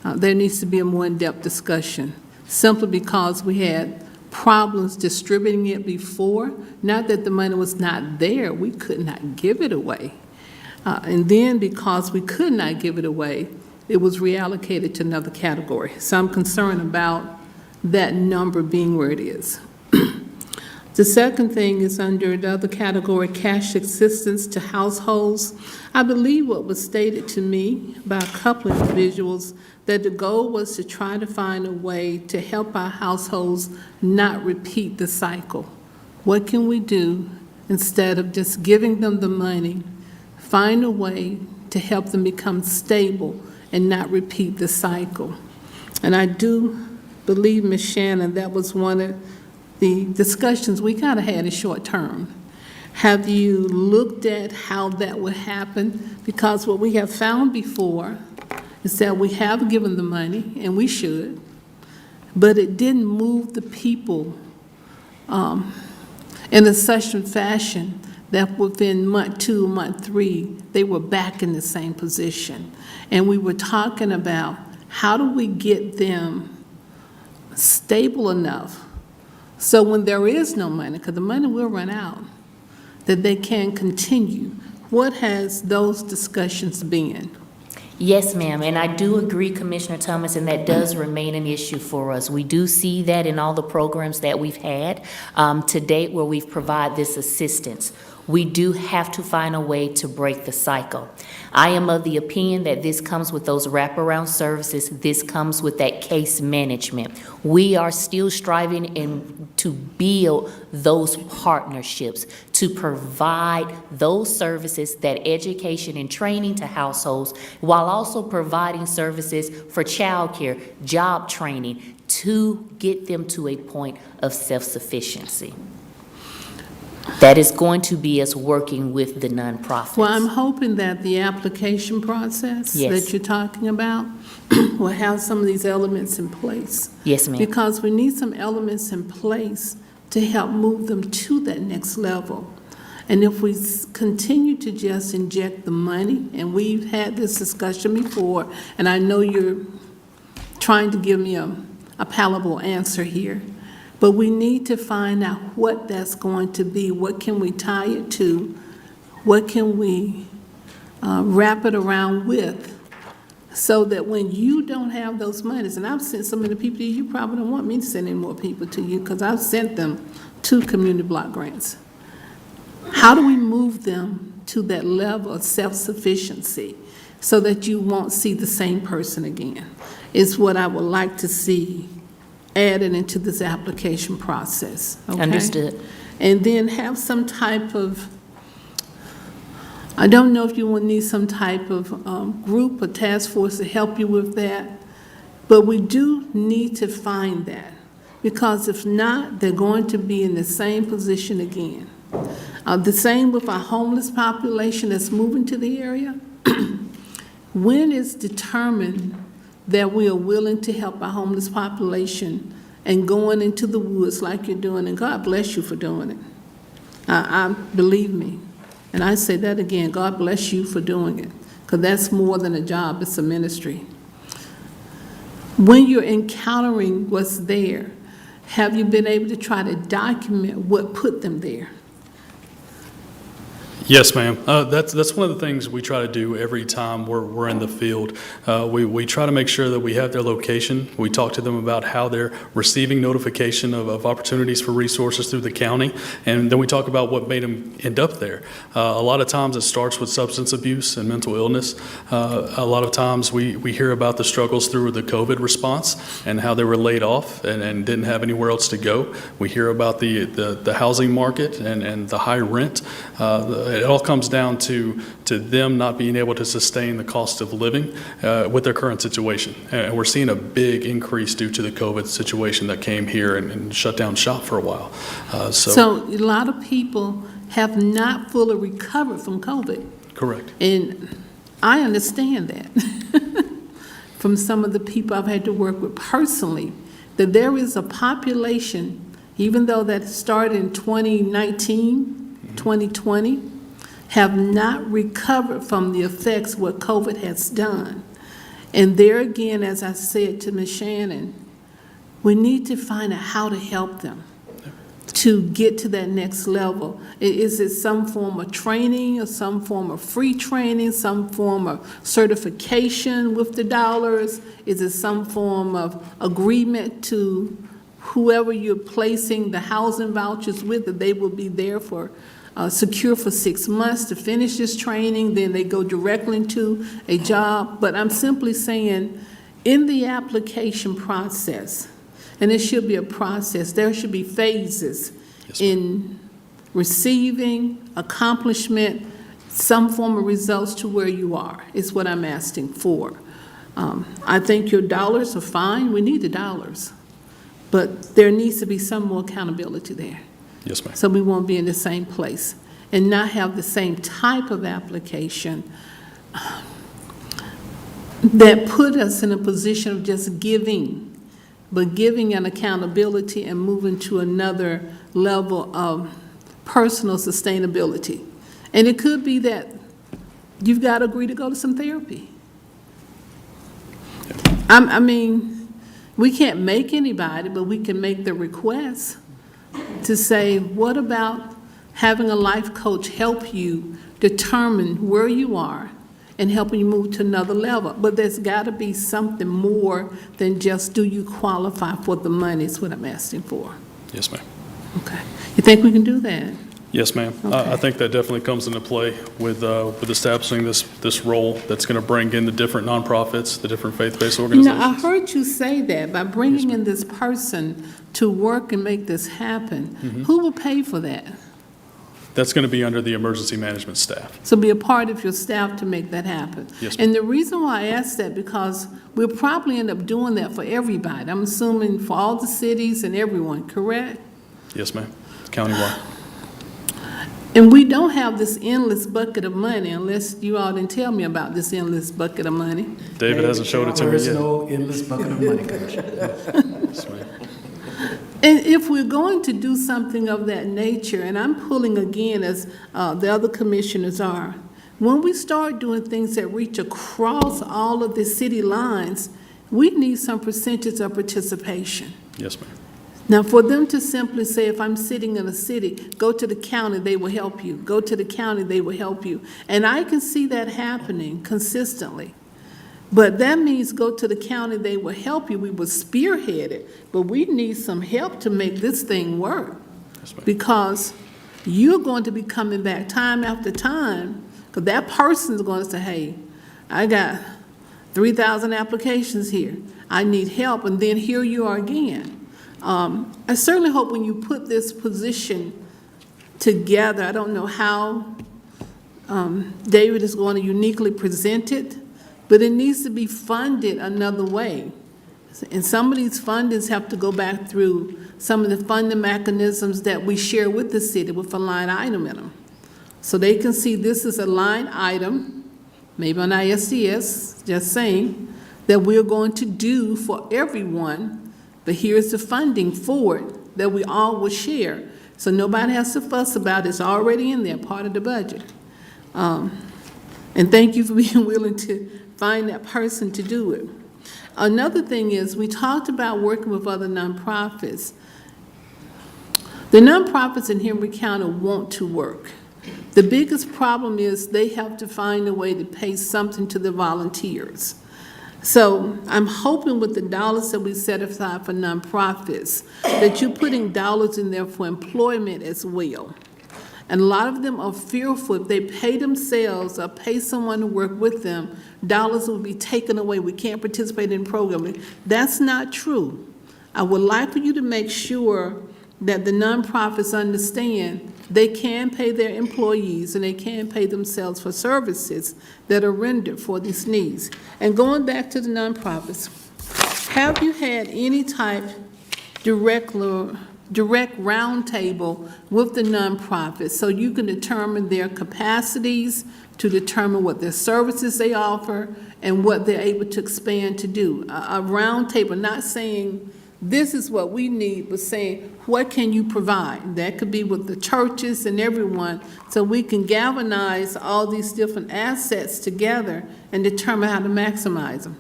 there needs to be a more in-depth discussion, simply because we had problems distributing it before. Not that the money was not there, we could not give it away. And then because we could not give it away, it was reallocated to another category. So I'm concerned about that number being where it is. The second thing is under the other category, cash assistance to households. I believe what was stated to me by a couple of individuals, that the goal was to try to find a way to help our households not repeat the cycle. What can we do instead of just giving them the money, find a way to help them become stable and not repeat the cycle. And I do believe, Ms. Shannon, that was one of the discussions we kind of had in short term. Have you looked at how that would happen? Because what we have found before is that we have given the money, and we should, but it didn't move the people in a such a fashion that within month 2, month 3, they were back in the same position. And we were talking about how do we get them stable enough so when there is no money, because the money will run out, that they can continue. What has those discussions been? Yes, ma'am, and I do agree, Commissioner Thomas, and that does remain an issue for us. We do see that in all the programs that we've had to date where we've provided this assistance. We do have to find a way to break the cycle. I am of the opinion that this comes with those wraparound services. This comes with that case management. We are still striving to build those partnerships, to provide those services, that education and training to households, while also providing services for childcare, job training, to get them to a point of self-sufficiency. That is going to be us working with the nonprofits. Well, I'm hoping that the application process Yes. that you're talking about will have some of these elements in place. Yes, ma'am. Because we need some elements in place to help move them to that next level. And if we continue to just inject the money, and we've had this discussion before, and I know you're trying to give me a palatable answer here, but we need to find out what that's going to be. What can we tie it to? What can we wrap it around with? So that when you don't have those monies, and I've sent so many people to you, you probably don't want me to send any more people to you because I've sent them 2 community block grants. How do we move them to that level of self-sufficiency so that you won't see the same person again? Is what I would like to see added into this application process, okay? Understood. And then have some type of, I don't know if you will need some type of group or task force to help you with that, but we do need to find that, because if not, they're going to be in the same position again. The same with our homeless population that's moving to the area. When it's determined that we are willing to help our homeless population and going into the woods like you're doing, and God bless you for doing it. I believe me, and I say that again, God bless you for doing it, because that's more than a job, it's a ministry. When you're encountering what's there, have you been able to try to document what put them there? Yes, ma'am. That's one of the things we try to do every time we're in the field. We try to make sure that we have their location. We talk to them about how they're receiving notification of opportunities for resources through the county, and then we talk about what made them end up there. A lot of times it starts with substance abuse and mental illness. A lot of times we hear about the struggles through the COVID response and how they were laid off and didn't have anywhere else to go. We hear about the housing market and the high rent. It all comes down to them not being able to sustain the cost of living with their current situation. And we're seeing a big increase due to the COVID situation that came here and shut down shop for a while. So a lot of people have not fully recovered from COVID. Correct. And I understand that from some of the people I've had to work with personally, that there is a population, even though that started in 2019, 2020, have not recovered from the effects what COVID has done. And there again, as I said to Ms. Shannon, we need to find out how to help them to get to that next level. Is it some form of training or some form of free training, some form of certification with the dollars? Is it some form of agreement to whoever you're placing the housing vouchers with, that they will be there for secure for 6 months to finish this training, then they go directly into a job? But I'm simply saying, in the application process, and it should be a process, there should be phases in receiving, accomplishment, some form of results to where you are, is what I'm asking for. I think your dollars are fine, we need the dollars, but there needs to be some more accountability there. Yes, ma'am. So we won't be in the same place and not have the same type of application that put us in a position of just giving, but giving an accountability and moving to another level of personal sustainability. And it could be that you've got to agree to go to some therapy. I mean, we can't make anybody, but we can make the request to say, what about having a life coach help you determine where you are and helping you move to another level? But there's got to be something more than just, do you qualify for the money, is what I'm asking for. Yes, ma'am. Okay. You think we can do that? Yes, ma'am. Okay. I think that definitely comes into play with establishing this role that's going to bring in the different nonprofits, the different faith-based You know, organizations. I heard you say that, by bringing in this person to work and make this happen, who will pay for that? That's going to be under the emergency management staff. So be a part of your staff to make that happen. Yes, ma'am. And the reason why I asked that, because we'll probably end up doing that for everybody. I'm assuming for all the cities and everyone, correct? Yes, ma'am. Countywide. And we don't have this endless bucket of money, unless you all didn't tell me about this endless bucket of money. David hasn't showed it to me There is yet. no endless bucket of money, Coach. Yes, ma'am. And if we're going to do something of that nature, and I'm pulling again as the other commissioners are, when we start doing things that reach across all of the city lines, we need some percentage of participation. Yes, ma'am. Now, for them to simply say, if I'm sitting in a city, go to the county, they will help you. Go to the county, they will help you. And I can see that happening consistently. But that means go to the county, they will help you. We will spearhead it, but we need some help to make this thing work. Yes, ma'am. Because you're going to be coming back time after time, because that person's going to say, hey, I got 3,000 applications here. I need help, and then here you are again. I certainly hope when you put this position together, I don't know how David is going to uniquely present it, but it needs to be funded another way. And some of these fundings have to go back through some of the funding mechanisms that we share with the city with a line item in them. So they can see this is a line item, maybe on ISDS, just saying, that we're going to do for everyone, but here's the funding for it that we all will share. So nobody has to fuss about it. It's already in there, part of the budget. And thank you for being willing to find that person to do it. Another thing is, we talked about working with other nonprofits. The nonprofits in Henry County want to work. The biggest problem is they have to find a way to pay something to the volunteers. So I'm hoping with the dollars that we set aside for nonprofits, that you're putting dollars in there for employment as well. And a lot of them are fearful if they pay themselves or pay someone to work with them, dollars will be taken away. We can't participate in programming. That's not true. I would like for you to make sure that the nonprofits understand they can pay their employees and they can pay themselves for services that are rendered for these needs. And going back to the nonprofits, have you had any type direct roundtable with the nonprofits so you can determine their capacities, to determine what their services they offer and what they're able to expand to do? A roundtable, not saying this is what we need, but saying, what can you provide? That could be with the churches and everyone, so we can galvanize all these different assets together and determine how to maximize them.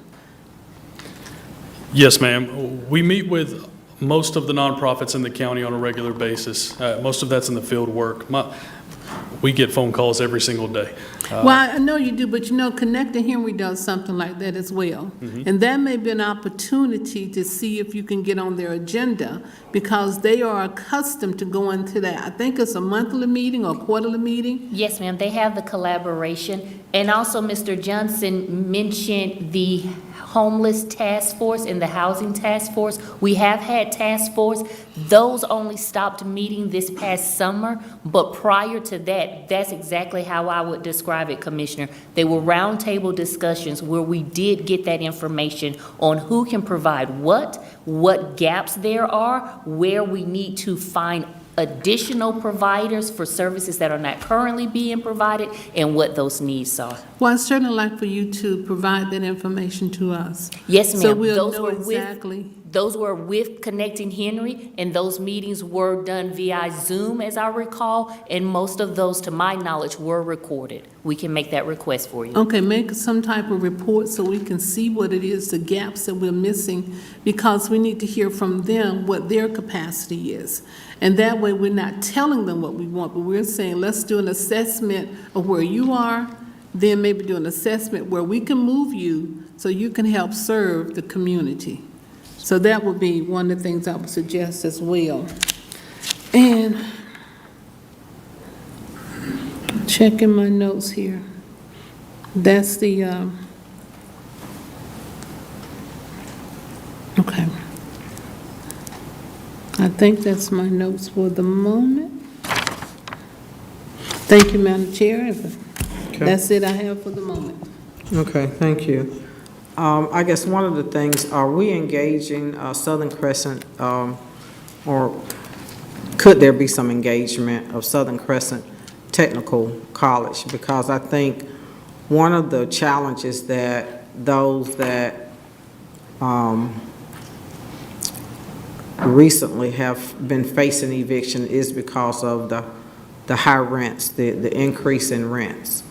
Yes, ma'am. We meet with most of the nonprofits in the county on a regular basis. Most of that's in the field work. We get phone calls every single day. Well, I know you do, but you know, Connecting Henry does something like that as well. And that may be an opportunity to see if you can get on their agenda, because they are accustomed to going to that. I think it's a monthly meeting or quarterly meeting. Yes, ma'am, they have the collaboration. And also, Mr. Johnson mentioned the homeless task force and the housing task force. We have had task force. Those only stopped meeting this past summer, but prior to that, that's exactly how I would describe it, Commissioner. They were roundtable discussions where we did get that information on who can provide what gaps there are, where we need to find additional providers for services that are not currently being provided, and what those needs are. Well, I'd certainly like for you to provide that information to us. Yes, ma'am. So we'll Those know were with- exactly. Those were with Connecting Henry, and those meetings were done via Zoom, as I recall, and most of those, to my knowledge, were recorded. We can make that request for you. Okay, make some type of report so we can see what it is, the gaps that we're missing, because we need to hear from them what their capacity is. And that way, we're not telling them what we want, but we're saying, let's do an assessment of where you are, then maybe do an assessment where we can move you so you can help serve the community. So that would be one of the things I would suggest as well. And checking my notes here. That's the, okay. I think that's my notes for the moment. Thank you, Madam Chair. That's it I have for the moment. Okay, thank you. I guess one of the things, are we engaging Southern Crescent, or could there be some engagement of Southern Crescent Technical College? Because I think one of the challenges that those that recently have been facing eviction is because of the high rents, the increase in rents.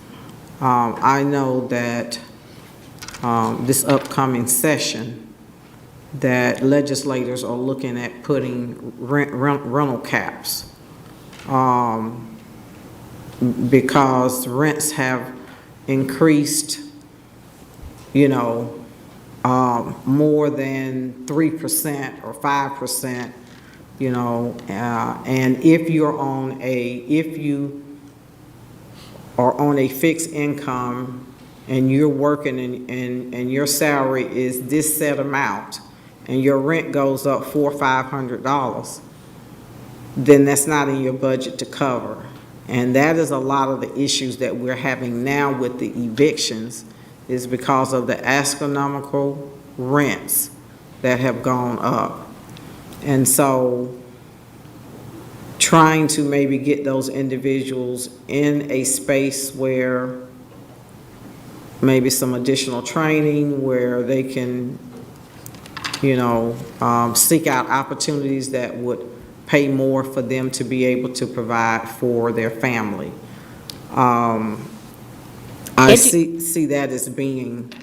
I know that this upcoming session, that legislators are looking at putting rental caps, because rents have increased, more than 3% or 5%, and if you are on a fixed income and you're working and your salary is this set amount and your rent goes up $400 or $500, then that's not in your budget to cover. And that is a lot of the issues that we're having now with the evictions, is because of the astronomical rents that have gone up. And so trying to maybe get those individuals in a space where maybe some additional training, where they can, seek out opportunities that would pay more for them to be able to provide for their family. I see that as being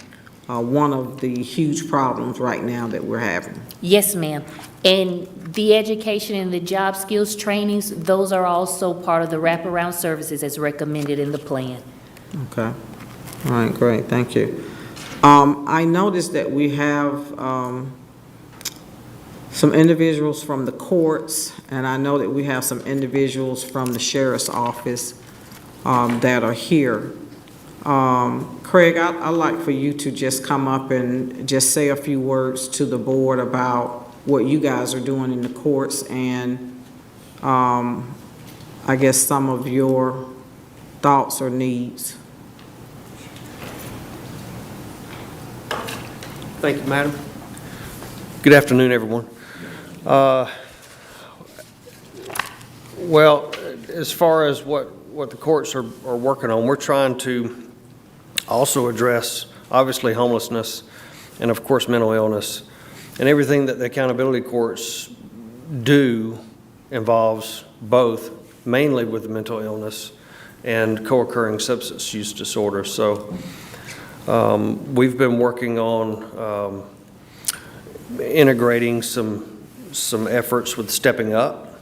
one of the huge problems right now that we're having. Yes, ma'am. And the education and the job skills trainings, those are also part of the wraparound services as recommended in the plan. Okay. All right, great, thank you. I noticed that we have some individuals from the courts, and I know that we have some individuals from the sheriff's office that are here. Craig, I'd like for you to just come up and just say a few words to the board about what you guys are doing in the courts, and I guess some of your thoughts or needs. Thank you, Madam. Good afternoon, everyone. Well, as far as what the courts are working on, we're trying to also address, obviously, homelessness and, of course, mental illness. And everything that the accountability courts do involves both, mainly with mental illness and co-occurring substance use disorder. So we've been working on integrating some efforts with Stepping Up.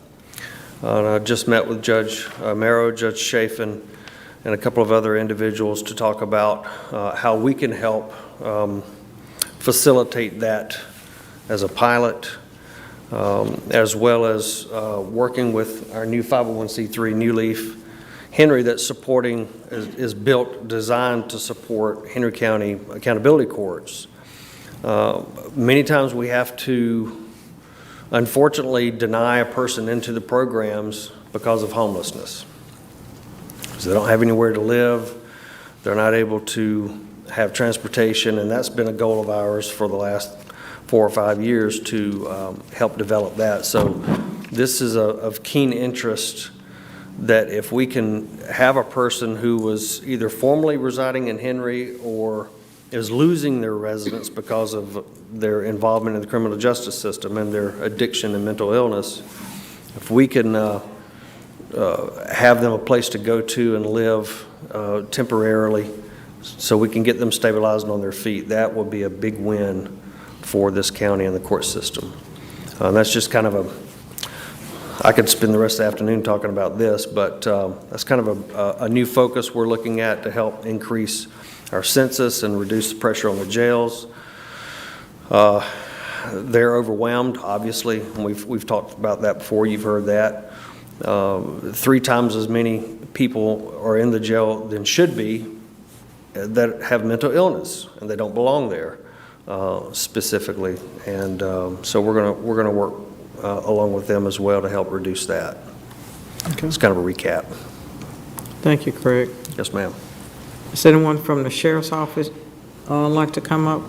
I just met with Judge Merrow, Judge Chafin, and a couple of other individuals to talk about how we can help facilitate that as a pilot, as well as working with our new 501c3 New Leaf Henry, that's supporting, is built, designed to support Henry County accountability courts. Many times we have to, unfortunately, deny a person into the programs because of homelessness. So they don't have anywhere to live, they're not able to have transportation, and that's been a goal of ours for the last 4 or 5 years to help develop that. So this is of keen interest that if we can have a person who was either formerly residing in Henry or is losing their residence because of their involvement in the criminal justice system and their addiction and mental illness, if we can have them a place to go to and live temporarily so we can get them stabilized on their feet, that will be a big win for this county and the court system. That's just kind of I could spend the rest of the afternoon talking about this, but that's kind of a new focus we're looking at to help increase our census and reduce the pressure on the jails. They're overwhelmed, obviously, and we've talked about that before. You've heard that. 3 times as many people are in the jail than should be that have mental illness, and they don't belong there specifically. And so we're gonna work along with them as well to help reduce that. Okay. It's kind of a recap. Thank you, Craig. Yes, ma'am. Does anyone from the sheriff's office like to come up?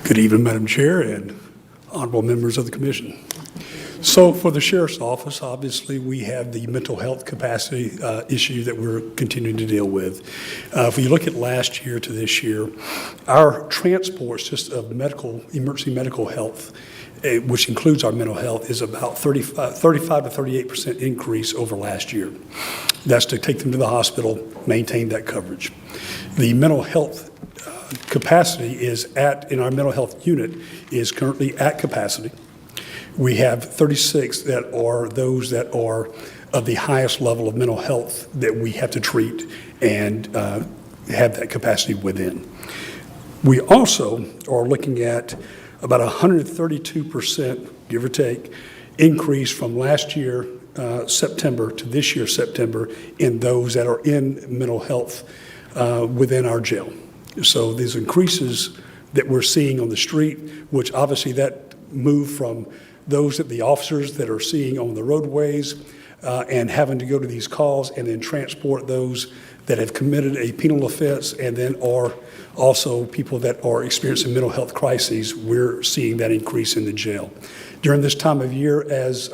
Good evening, Madam Chair and honorable members of the commission. So for the Sheriff's Office, obviously, we have the mental health capacity issue that we're continuing to deal with. If you look at last year to this year, our transports just of emergency medical health, which includes our mental health, is about 35 to 38% increase over last year. That's to take them to the hospital, maintain that coverage. The mental health capacity in our mental health unit is currently at capacity. We have 36 that are those that are of the highest level of mental health that we have to treat and have that capacity within. We also are looking at about 132%, give or take, increase from last year September to this year September in those that are in mental health within our jail. So these increases that we're seeing on the street, which obviously that moved from those that the officers that are seeing on the roadways and having to go to these calls and then transport those that have committed a penal offense and then are also people that are experiencing mental health crises. We're seeing that increase in the jail. During this time of year, as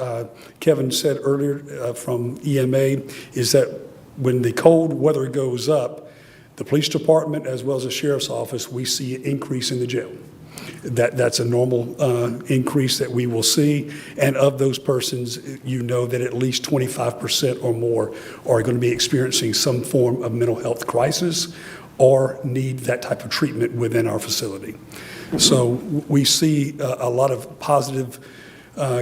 Kevin said earlier from EMA, is that when the cold weather goes up, the police department as well as the sheriff's office, we see an increase in the jail. That's a normal increase that we will see. And of those persons, you know that at least 25% or more are going to be experiencing some form of mental health crisis or need that type of treatment within our facility. So we see a lot of positive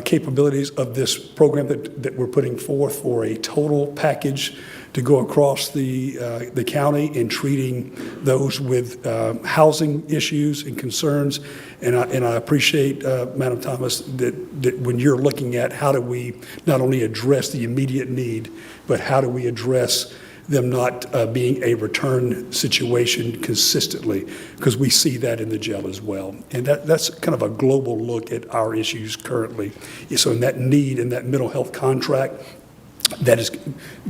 capabilities of this program that we're putting forth for a total package to go across the county in treating those with housing issues and concerns. And I appreciate, Madam Thomas, that when you're looking at how do we not only address the immediate need, but how do we address them not being a return situation consistently, because we see that in the jail as well. And that's kind of a global look at our issues currently. So in that need, in that mental health contract, that is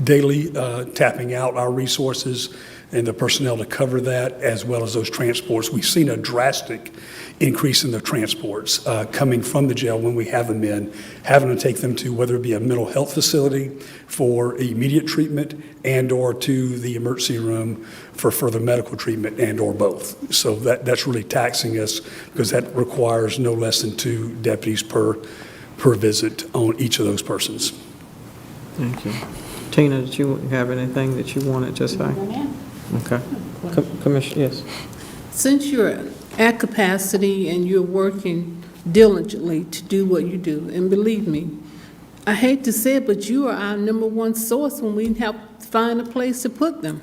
daily tapping out our resources and the personnel to cover that, as well as those transports. We've seen a drastic increase in the transports coming from the jail when we have them in, having to take them to whether it be a mental health facility for immediate treatment and or to the emergency room for further medical treatment and or both. So that's really taxing us, because that requires no less than 2 deputies per visit on each of those persons. Thank you. Tina, did you have anything that you wanted to say? Okay. Commissioner, yes. Since you're at capacity and you're working diligently to do what you do, and believe me, I hate to say it, but you are our #1 source when we help find a place to put them,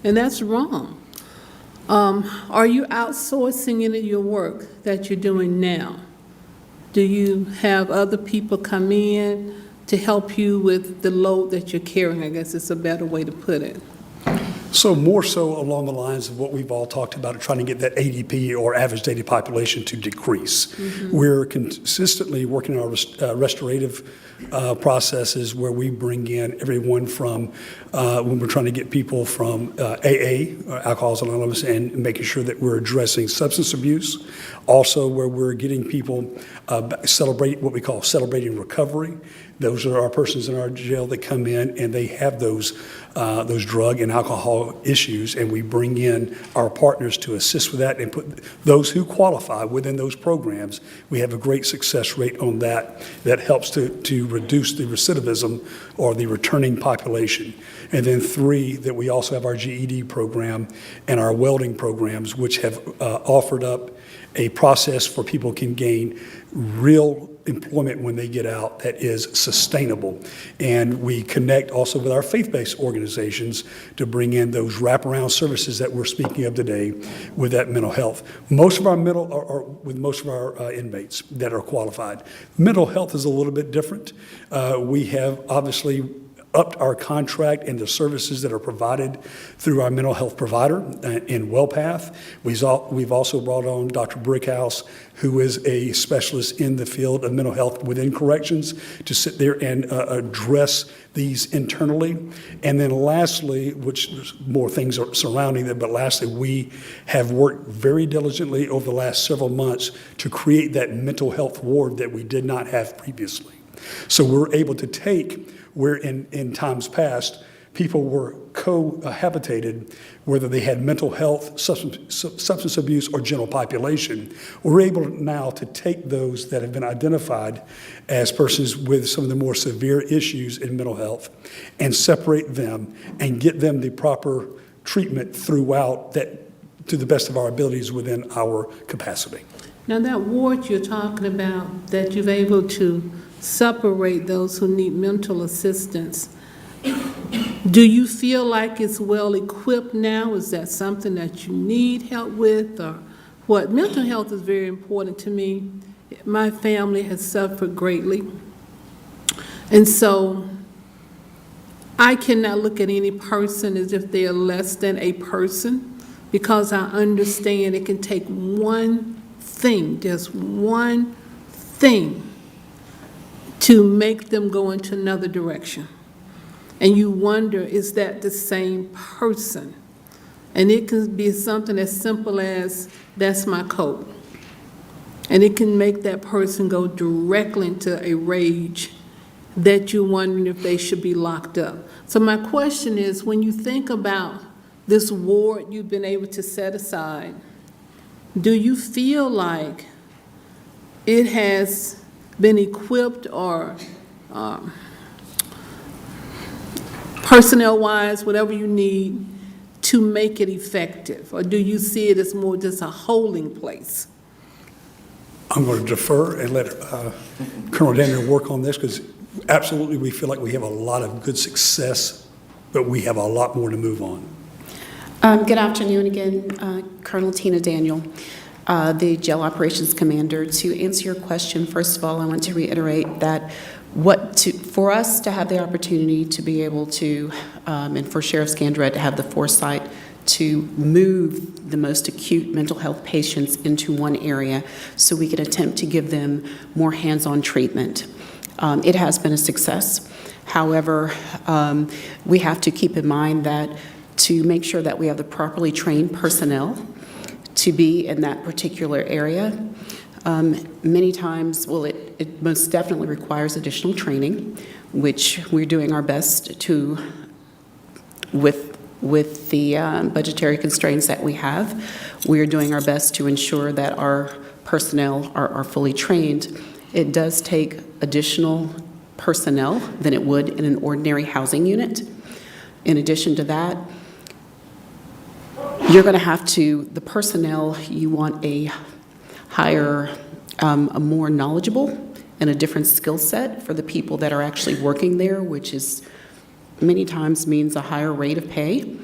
and that's wrong. Are you outsourcing any of your work that you're doing now Do you have other people come in to help you with the load that you're carrying? I guess it's a better way to put it. So more so along the lines of what we've all talked about, trying to get that ADP or average daily population to decrease. We're consistently working on our restorative processes where we bring in everyone from, when we're trying to get people from AA, Alcoholics Anonymous, and making sure that we're addressing substance abuse. Also where we're getting people celebrate what we call celebrating recovery. Those are our persons in our jail that come in and they have those drug and alcohol issues, and we bring in our partners to assist with that and put those who qualify within those programs. We have a great success rate on that. That helps to reduce the recidivism or the returning population. And then 3, that we also have our GED program and our welding programs, which have offered up a process for people can gain real employment when they get out that is sustainable. And we connect also with our faith-based organizations to bring in those wraparound services that we're speaking of today with that mental health. Most of our with most of our inmates that are qualified. Mental health is a little bit different. We have obviously upped our contract and the services that are provided through our mental health provider in WellPath. We've also brought on Dr. Brickhouse, who is a specialist in the field of mental health within corrections, to sit there and address these internally. And then lastly, which more things are surrounding them, but lastly, we have worked very diligently over the last several months to create that mental health ward that we did not have previously. So we're able to take where in times past, people were cohabitated, whether they had mental health, substance abuse, or general population. We're able now to take those that have been identified as persons with some of the more severe issues in mental health and separate them and get them the proper treatment throughout that to the best of our abilities within our capacity. Now, that ward you're talking about, that you're able to separate those who need mental assistance, do you feel like it's well equipped now? Is that something that you need help with, or what? Mental health is very important to me. My family has suffered greatly, and so I cannot look at any person as if they are less than a person, because I understand it can take one thing, just one thing, to make them go into another direction. And you wonder, is that the same person? And it can be something as simple as, that's my coat. And it can make that person go directly into a rage that you're wondering if they should be locked up. So my question is, when you think about this ward you've been able to set aside, do you feel like it has been equipped or personnel-wise, whatever you need, to make it effective? Or do you see it as more just a holding place? I'm going to defer and let Colonel Daniel work on this, because absolutely we feel like we have a lot of good success, but we have a lot more to move on. Good afternoon again, Colonel Tina Daniel, the Jail Operations Commander. To answer your question, first of all, I want to reiterate that for us to have the opportunity to be able to, and for Sheriff Scandrett to have the foresight to move the most acute mental health patients into one area so we can attempt to give them more hands-on treatment. It has been a success. However, we have to keep in mind that to make sure that we have the properly trained personnel to be in that particular area, many times, well, it most definitely requires additional training, which we're doing our best to, with the budgetary constraints that we have, we're doing our best to ensure that our personnel are fully trained. It does take additional personnel than it would in an ordinary housing unit. In addition to that, you're going to have to, the personnel, you want a higher, a more knowledgeable and a different skill set for the people that are actually working there, which is many times means a higher rate of pay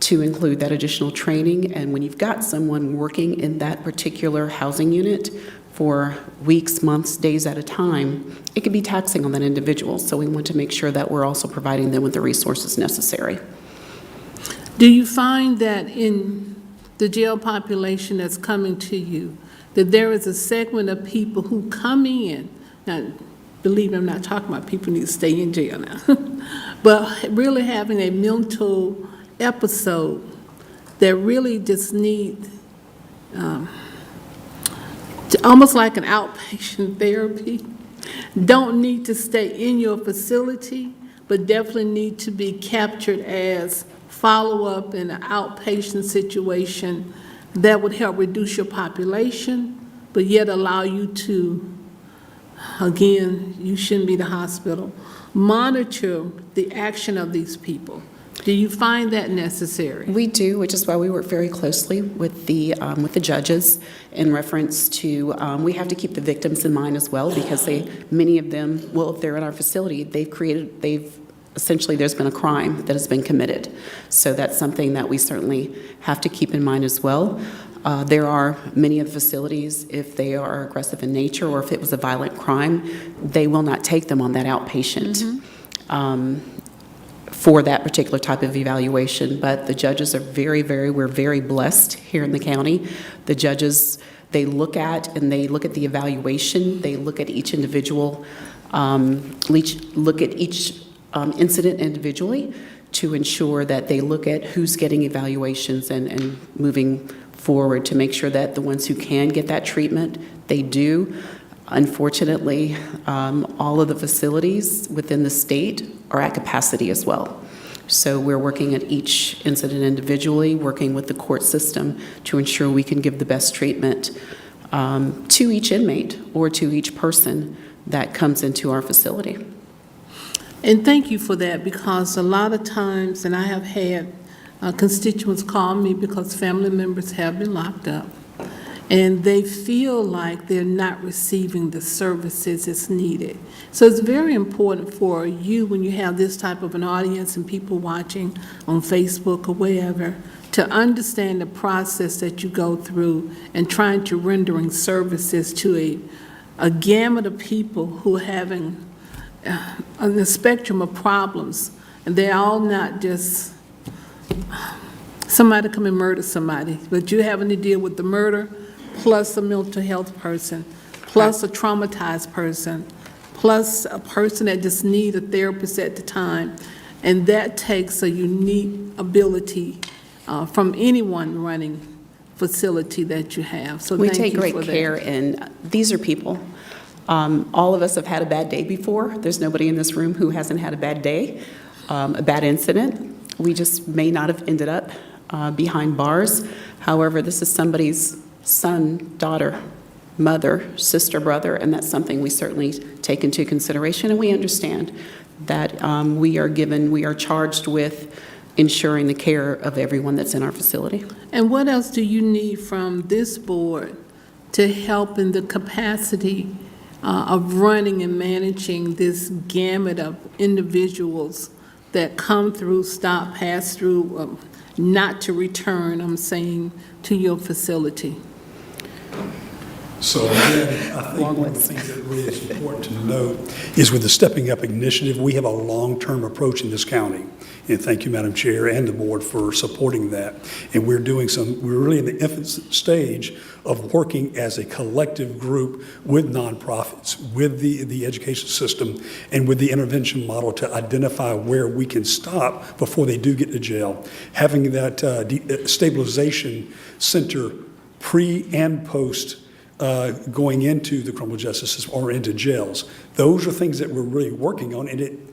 to include that additional training. And when you've got someone working in that particular housing unit for weeks, months, days at a time, it can be taxing on that individual. So we want to make sure that we're also providing them with the resources necessary. Do you find that in the jail population that's coming to you, that there is a segment of people who come in, now, believe me, I'm not talking about people who need to stay in jail now, but really having a mental episode that really just need almost like an outpatient therapy, don't need to stay in your facility, but definitely need to be captured as follow-up in an outpatient situation that would help reduce your population, but yet allow you to, again, you shouldn't be the hospital, monitor the action of these people. Do you find that necessary? We do, which is why we work very closely with the judges in reference to, we have to keep the victims in mind as well, because many of them, well, if they're in our facility, essentially there's been a crime that has been committed. So that's something that we certainly have to keep in mind as well. There are many of the facilities, if they are aggressive in nature or if it was a violent crime, they will not take them on that outpatient for that particular type of evaluation. But the judges are we're very blessed here in the county. The judges, they look at the evaluation, they look at each individual, look at each incident individually to ensure that they look at who's getting evaluations and moving forward to make sure that the ones who can get that treatment, they do. Unfortunately, all of the facilities within the state are at capacity as well. So we're working at each incident individually, working with the court system to ensure we can give the best treatment to each inmate or to each person that comes into our facility. And thank you for that, because a lot of times, and I have had constituents call me because family members have been locked up, and they feel like they're not receiving the services that's needed. So it's very important for you, when you have this type of an audience and people watching on Facebook or wherever, to understand the process that you go through and trying to rendering services to a gamut of people who are having on the spectrum of problems, and they're all not just somebody come and murder somebody, but you're having to deal with the murder, plus a mental health person, plus a traumatized person, plus a person that just needs a therapist at the time. And that takes a unique ability from anyone running facility that you have. So We thank take you great for that. care, and these are people. All of us have had a bad day before. There's nobody in this room who hasn't had a bad day, a bad incident. We just may not have ended up behind bars. However, this is somebody's son, daughter, mother, sister, brother, and that's something we certainly take into consideration, and we understand that we are charged with ensuring the care of everyone that's in our facility. And what else do you need from this board to help in the capacity of running and managing this gamut of individuals that come through, stop, pass through, not to return, I'm saying, to your facility? So again, I think one of the things that really is important to note is with the Stepping Up Initiative, we have a long-term approach in this county. And thank you, Madam Chair, and the board for supporting that. And we're really in the infant stage of working as a collective group with nonprofits, with the education system, and with the intervention model to identify where we can stop before they do get to jail. Having that stabilization center pre and post going into the criminal justice system or into jails. Those are things that we're really working on, and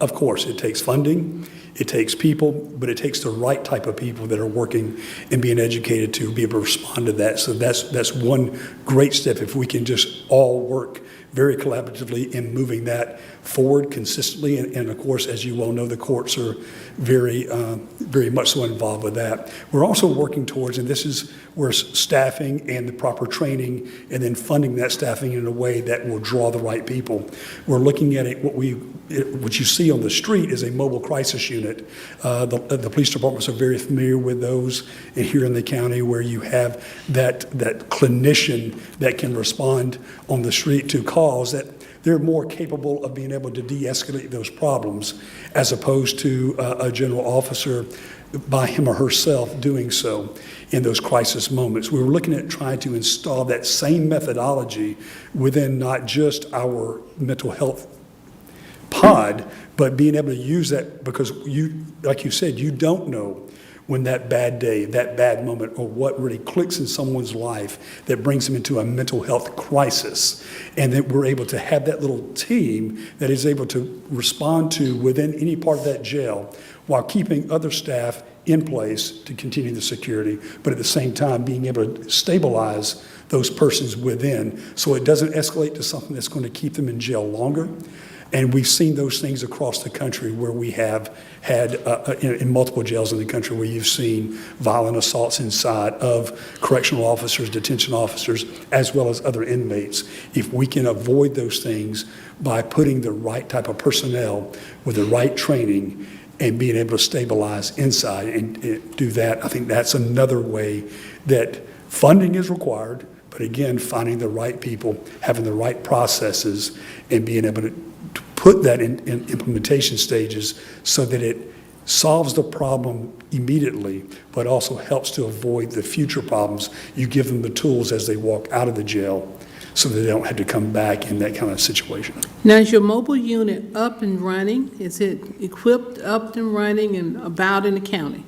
of course, it takes funding, it takes people, but it takes the right type of people that are working and being educated to be able to respond to that. So that's one great step, if we can just all work very collaboratively in moving that forward consistently. And of course, as you well know, the courts are very much so involved with that. We're also working towards, and this is where staffing and the proper training and then funding that staffing in a way that will draw the right people. We're looking at what you see on the street is a mobile crisis unit. unit. The police departments are very familiar with those here in the county where you have that clinician that can respond on the street to calls that they're more capable of being able to de-escalate those problems as opposed to a general officer by him or herself doing so in those crisis moments. We were looking at trying to install that same methodology within not just our mental health pod, but being able to use that because you, like you said, you don't know when that bad day, that bad moment, or what really clicks in someone's life that brings them into a mental health crisis. And that we're able to have that little team that is able to respond to within any part of that jail while keeping other staff in place to continue the security, but at the same time being able to stabilize those persons within so it doesn't escalate to something that's going to keep them in jail longer. And we've seen those things across the country where we have had, in multiple jails in the country, where you've seen violent assaults inside of correctional officers, detention officers, as well as other inmates. If we can avoid those things by putting the right type of personnel with the right training and being able to stabilize inside and do that, I think that's another way that funding is required, but again, finding the right people, having the right processes, and being able to put that in implementation stages so that it solves the problem immediately, but also helps to avoid the future problems. You give them the tools as they walk out of the jail so that they don't have to come back in that kind of situation. Now, is your mobile unit up and running? Is it equipped, up and running, and about in the county?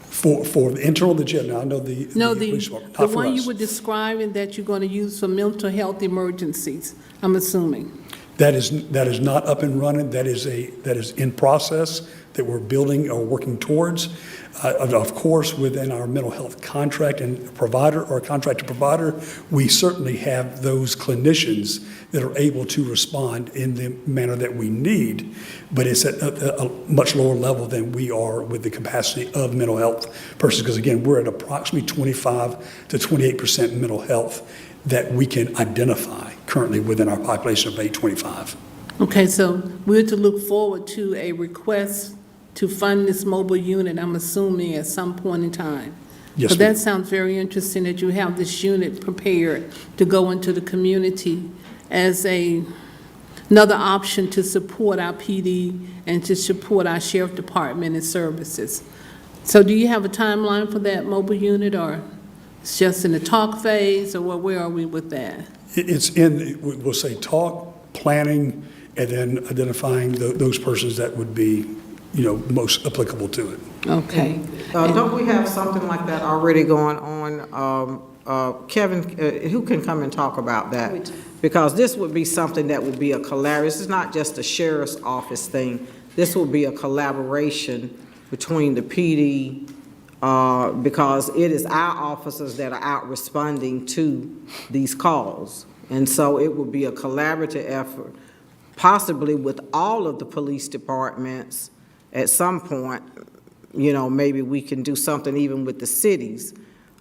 For the internal of the jail, now I know the police department, the not for one you us. were describing that you're going to use for mental health emergencies, I'm assuming. That is not up and running. That is in process that we're building or working towards. Of course, within our mental health contract and provider or contractor provider, we certainly have those clinicians that are able to respond in the manner that we need, but it's at a much lower level than we are with the capacity of mental health persons. Because again, we're at approximately 25 to 28% mental health that we can identify currently within our population of 825. Okay, so we're to look forward to a request to fund this mobile unit, I'm assuming, at some point in time. Yes, So ma'am. that sounds very interesting that you have this unit prepared to go into the community as another option to support our PD and to support our sheriff department and services. So do you have a timeline for that mobile unit, or it's just in the talk phase, or where are we with that? It's in, we'll say, talk, planning, and then identifying those persons that would be, most applicable to it. Okay. Don't we have something like that already going on? Kevin, who can come and talk about that? Because this would be something that would be a collaboration. This is not just a sheriff's office thing. This will be a collaboration between the PD, because it is our officers that are out responding to these calls. And so it will be a collaborative effort, possibly with all of the police departments at some point. Maybe we can do something even with the cities.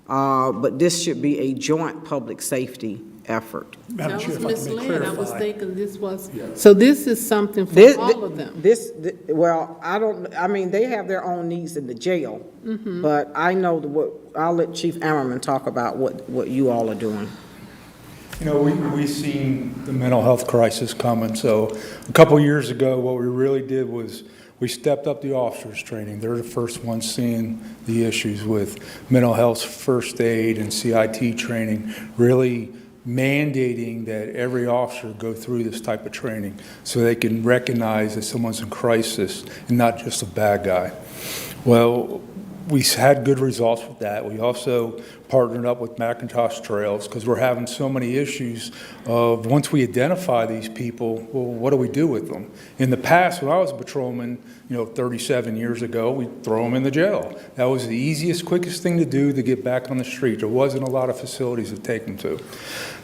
But this should be a joint public safety effort. Madam That Chair, was if I may misled. I was clarify. thinking this was, so this is something for all of them? They have their own needs in the jail, but I know I'll let Chief Ammerman talk about what you all are doing. We've seen the mental health crisis coming, so a couple years ago, what we really did was we stepped up the officers' training. They're the first ones seeing the issues with mental health first aid and CIT training, really mandating that every officer go through this type of training so they can recognize that someone's in crisis and not just a bad guy. Well, we had good results with that. We also partnered up with McIntosh Trails because we're having so many issues of once we identify these people, well, what do we do with them? In the past, when I was a patrolman, 37 years ago, we'd throw them in the jail. That was the easiest, quickest thing to do to get back on the street. There wasn't a lot of facilities to take them to.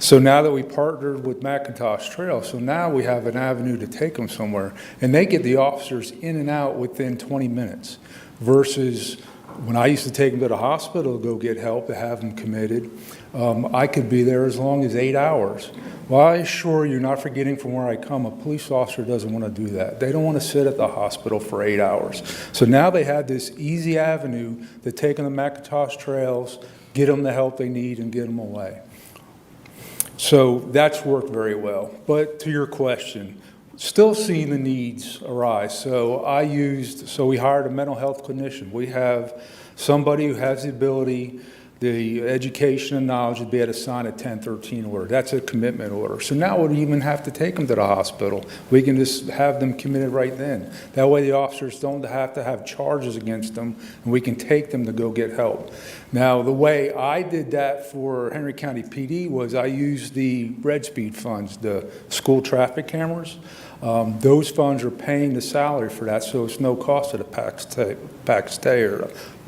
So now that we partnered with McIntosh Trails, so now we have an avenue to take them somewhere, and they get the officers in and out within 20 minutes versus when I used to take them to the hospital to go get help to have them committed, I could be there as long as 8 hours. Well, I assure you, not forgetting from where I come, a police officer doesn't want to do that. They don't want to sit at the hospital for 8 hours. So now they had this easy avenue to take on the McIntosh trails, get them the help they need, and get them away. So that's worked very well. But to your question, still seeing the needs arise. So we hired a mental health clinician. We have somebody who has the ability, the education and knowledge to be able to sign a 1013 order. That's a commitment order. So now we don't even have to take them to the hospital. We can just have them committed right then. That way the officers don't have to have charges against them, and we can take them to go get help. Now, the way I did that for Henry County PD was I used the Red Speed funds, the school traffic cameras. Those funds are paying the salary for that, so it's no cost to the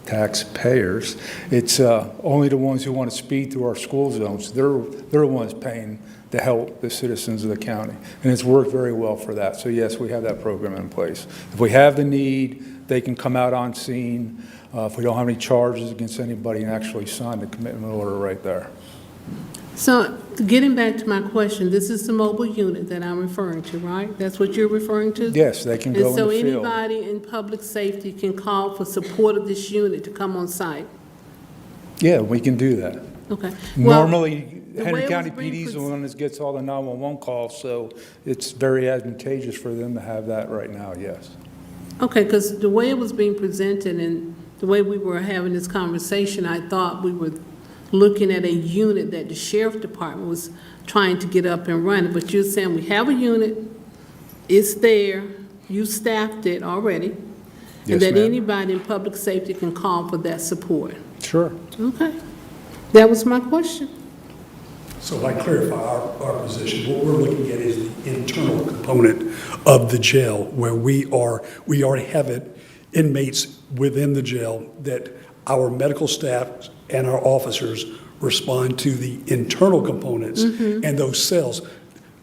taxpayers. It's only the ones who want to speed through our school zones. They're the ones paying to help the citizens of the county. And it's worked very well for that. So yes, we have that program in place. If we have the need, they can come out on scene. If we don't have any charges against anybody, and actually sign the commitment order right there. So getting back to my question, this is the mobile unit that I'm referring to, right? That's what you're referring to? Yes, they can go in the field. And so anybody in public safety can call for support of this unit to come on site? Yeah, we can do that. Okay. Well, Normally, the way Henry it County was being PD is the one that gets all the 911 calls, so it's very advantageous for them to have that right now, yes. Okay, because the way it was being presented and the way we were having this conversation, I thought we were looking at a unit that the sheriff department was trying to get up and running. But you're saying we have a unit, it's there, you staffed it already, Yes, and that ma'am. anybody in public safety can call for that support. Sure. Okay. That was my question. So if I clarify our position, what we're looking at is the internal component of the jail, where we already have it, inmates within the jail, that our medical staff and our officers respond to the internal components and those cells,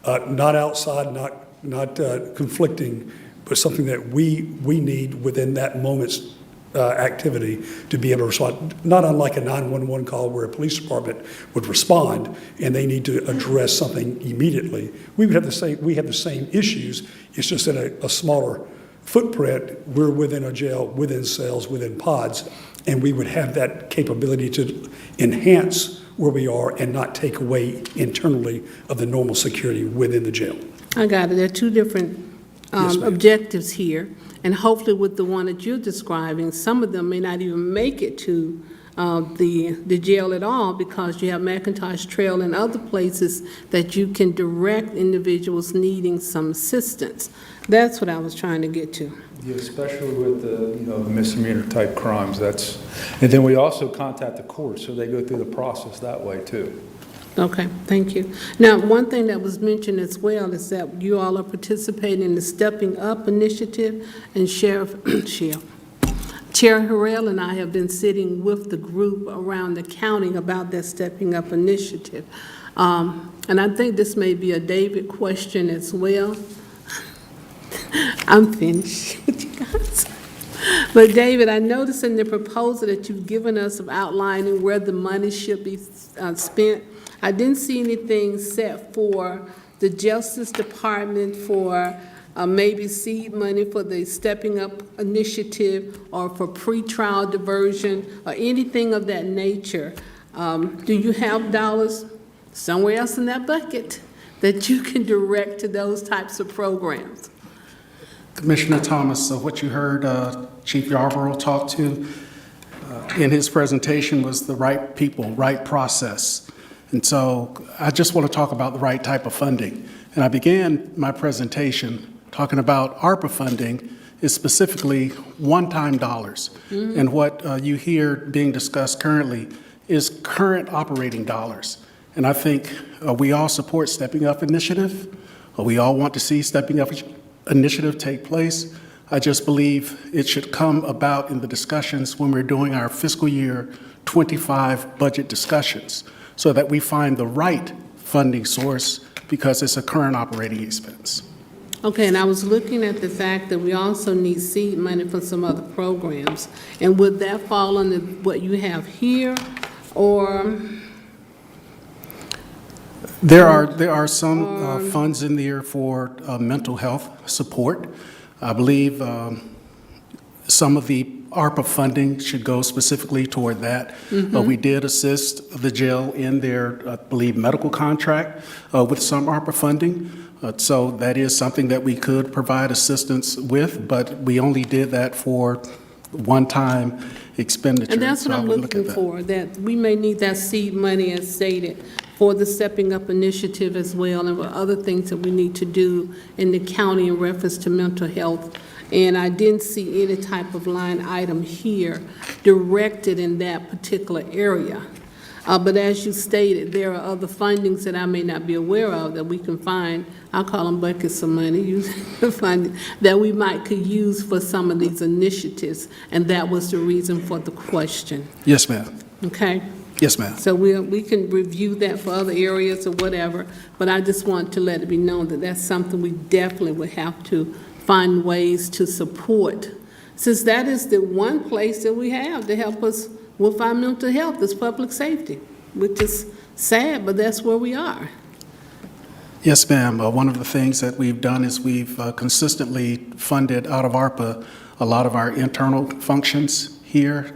not outside, not conflicting, but something that we need within that moment's activity to be able to respond. Not unlike a 911 call where a police department would respond and they need to address something immediately. We have the same issues. It's just in a smaller footprint. We're within a jail, within cells, within pods, and we would have that capability to enhance where we are and not take away internally of the normal security within the jail. I got it. There are two different Yes, ma'am. objectives here, and hopefully with the one that you're describing, some of them may not even make it to the jail at all, because you have McIntosh Trail and other places that you can direct individuals needing some assistance. That's what I was trying to get to. Yeah, especially with the misdemeanor type crimes. And then we also contact the courts, so they go through the process that way too. Okay, thank you. Now, one thing that was mentioned as well is that you all are participating in the Stepping Up initiative, and Chair Harrell and I have been sitting with the group around the county about that Stepping Up initiative. And I think this may be a David question as well. I'm finished with you guys. But David, I noticed in the proposal that you've given us of outlining where the money should be spent, I didn't see anything set for the Justice Department for maybe seed money for the Stepping Up initiative, or for pretrial diversion, or anything of that nature. Do you have dollars somewhere else in that bucket that you can direct to those types of programs? Commissioner Thomas, so what you heard Chief Yarborough talk to in his presentation was the right people, right process. And so I just want to talk about the right type of funding. And I began my presentation talking about ARPA funding is specifically one-time dollars. And what you hear being discussed currently is current operating dollars. And I think we all support Stepping Up initiative. We all want to see Stepping Up initiative take place. I just believe it should come about in the discussions when we're doing our fiscal year 25 budget discussions, so that we find the right funding source, because it's a current operating expense. Okay, and I was looking at the fact that we also need seed money for some other programs. And would that fall under what you have here, or There are some funds in there for mental health support. I believe some of the ARPA funding should go specifically toward that. We did assist the jail in their, I believe, medical contract with some ARPA funding. So that is something that we could provide assistance with, but we only did that for one-time expenditure. And that's So what I I'm would look at looking for, that we may need that seed money as stated for the Stepping Up initiative as well, and for other things that we need to do in the county in reference to mental health. And I didn't see any type of line item here directed in that particular area. But as you stated, there are other fundings that I may not be aware of that we can find, I'll call them buckets of money, funding, that we could use for some of these initiatives, and that was the reason for the question, Yes, ma'am. okay? Yes, ma'am. So we can review that for other areas or whatever, but I just want to let it be known that that's something we definitely would have to find ways to support, since that is the one place that we have to help us with our mental health, is public safety, which is sad, but that's where we are. Yes, ma'am. One of the things that we've done is we've consistently funded out of ARPA a lot of our internal functions here.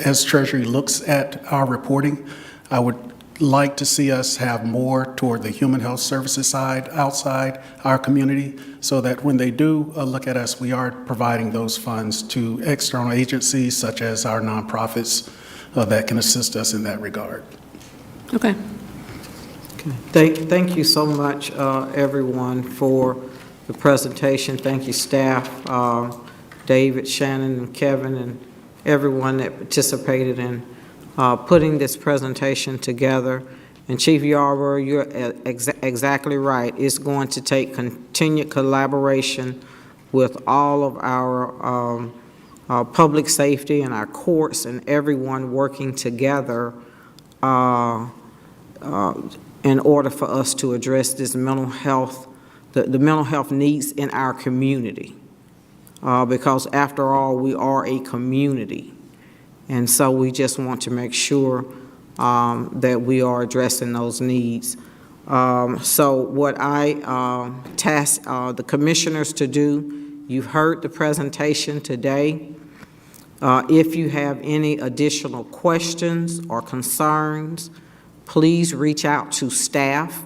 As Treasury looks at our reporting, I would like to see us have more toward the human health services side outside our community, so that when they do look at us, we are providing those funds to external agencies such as our nonprofits that can assist us in that regard. Okay. Thank you so much, everyone, for the presentation. Thank you, staff, David, Shannon, and Kevin, and everyone that participated in putting this presentation together. And Chief Yarborough, you're exactly right. It's going to take continued collaboration with all of our public safety and our courts and everyone working together in order for us to address this mental health, the mental health needs in our community. Because after all, we are a community. And so we just want to make sure that we are addressing those needs. So what I task the commissioners to do, you've heard the presentation today. If you have any additional questions or concerns, please reach out to staff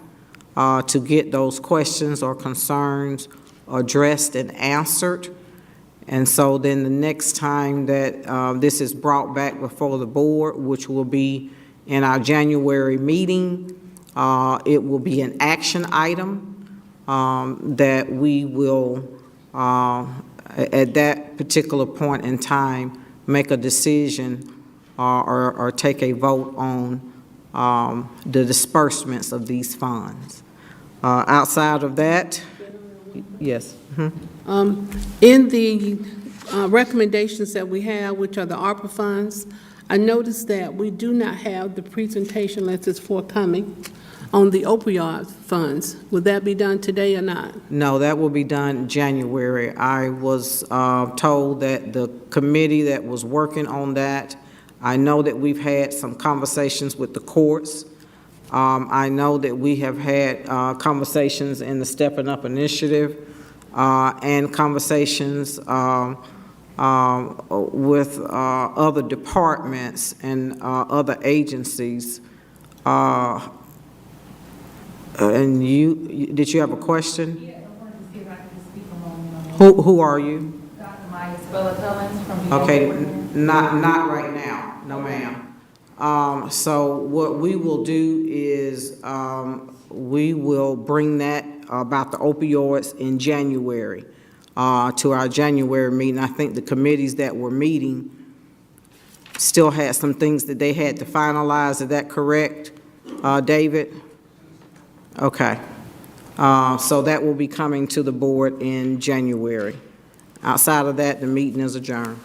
to get those questions or concerns addressed and answered. And so then the next time that this is brought back before the board, which will be in our January meeting, it will be an action item that we will, at that particular point in time, make a decision or take a vote on the disbursements of these funds. Outside of that, yes. In the recommendations that we have, which are the ARPA funds, I noticed that we do not have the presentation unless it's forthcoming on the opioid funds. Would that be done today or not? No, that will be done in January. I was told that the committee that was working on that, I know that we've had some conversations with the courts. I know that we have had conversations in the Stepping Up initiative and conversations with other departments and other agencies. And did you have a question? Yeah, I wanted to see if I could speak along. Who are you? Dr. Maya Spella Cummins from the. Okay, not right now, no ma'am. So what we will do is we will bring that about the opioids in January to our January meeting. I think the committees that were meeting still had some things that they had to finalize. Is that correct, David? Okay. So that will be coming to the board in January. Outside of that, the meeting is adjourned.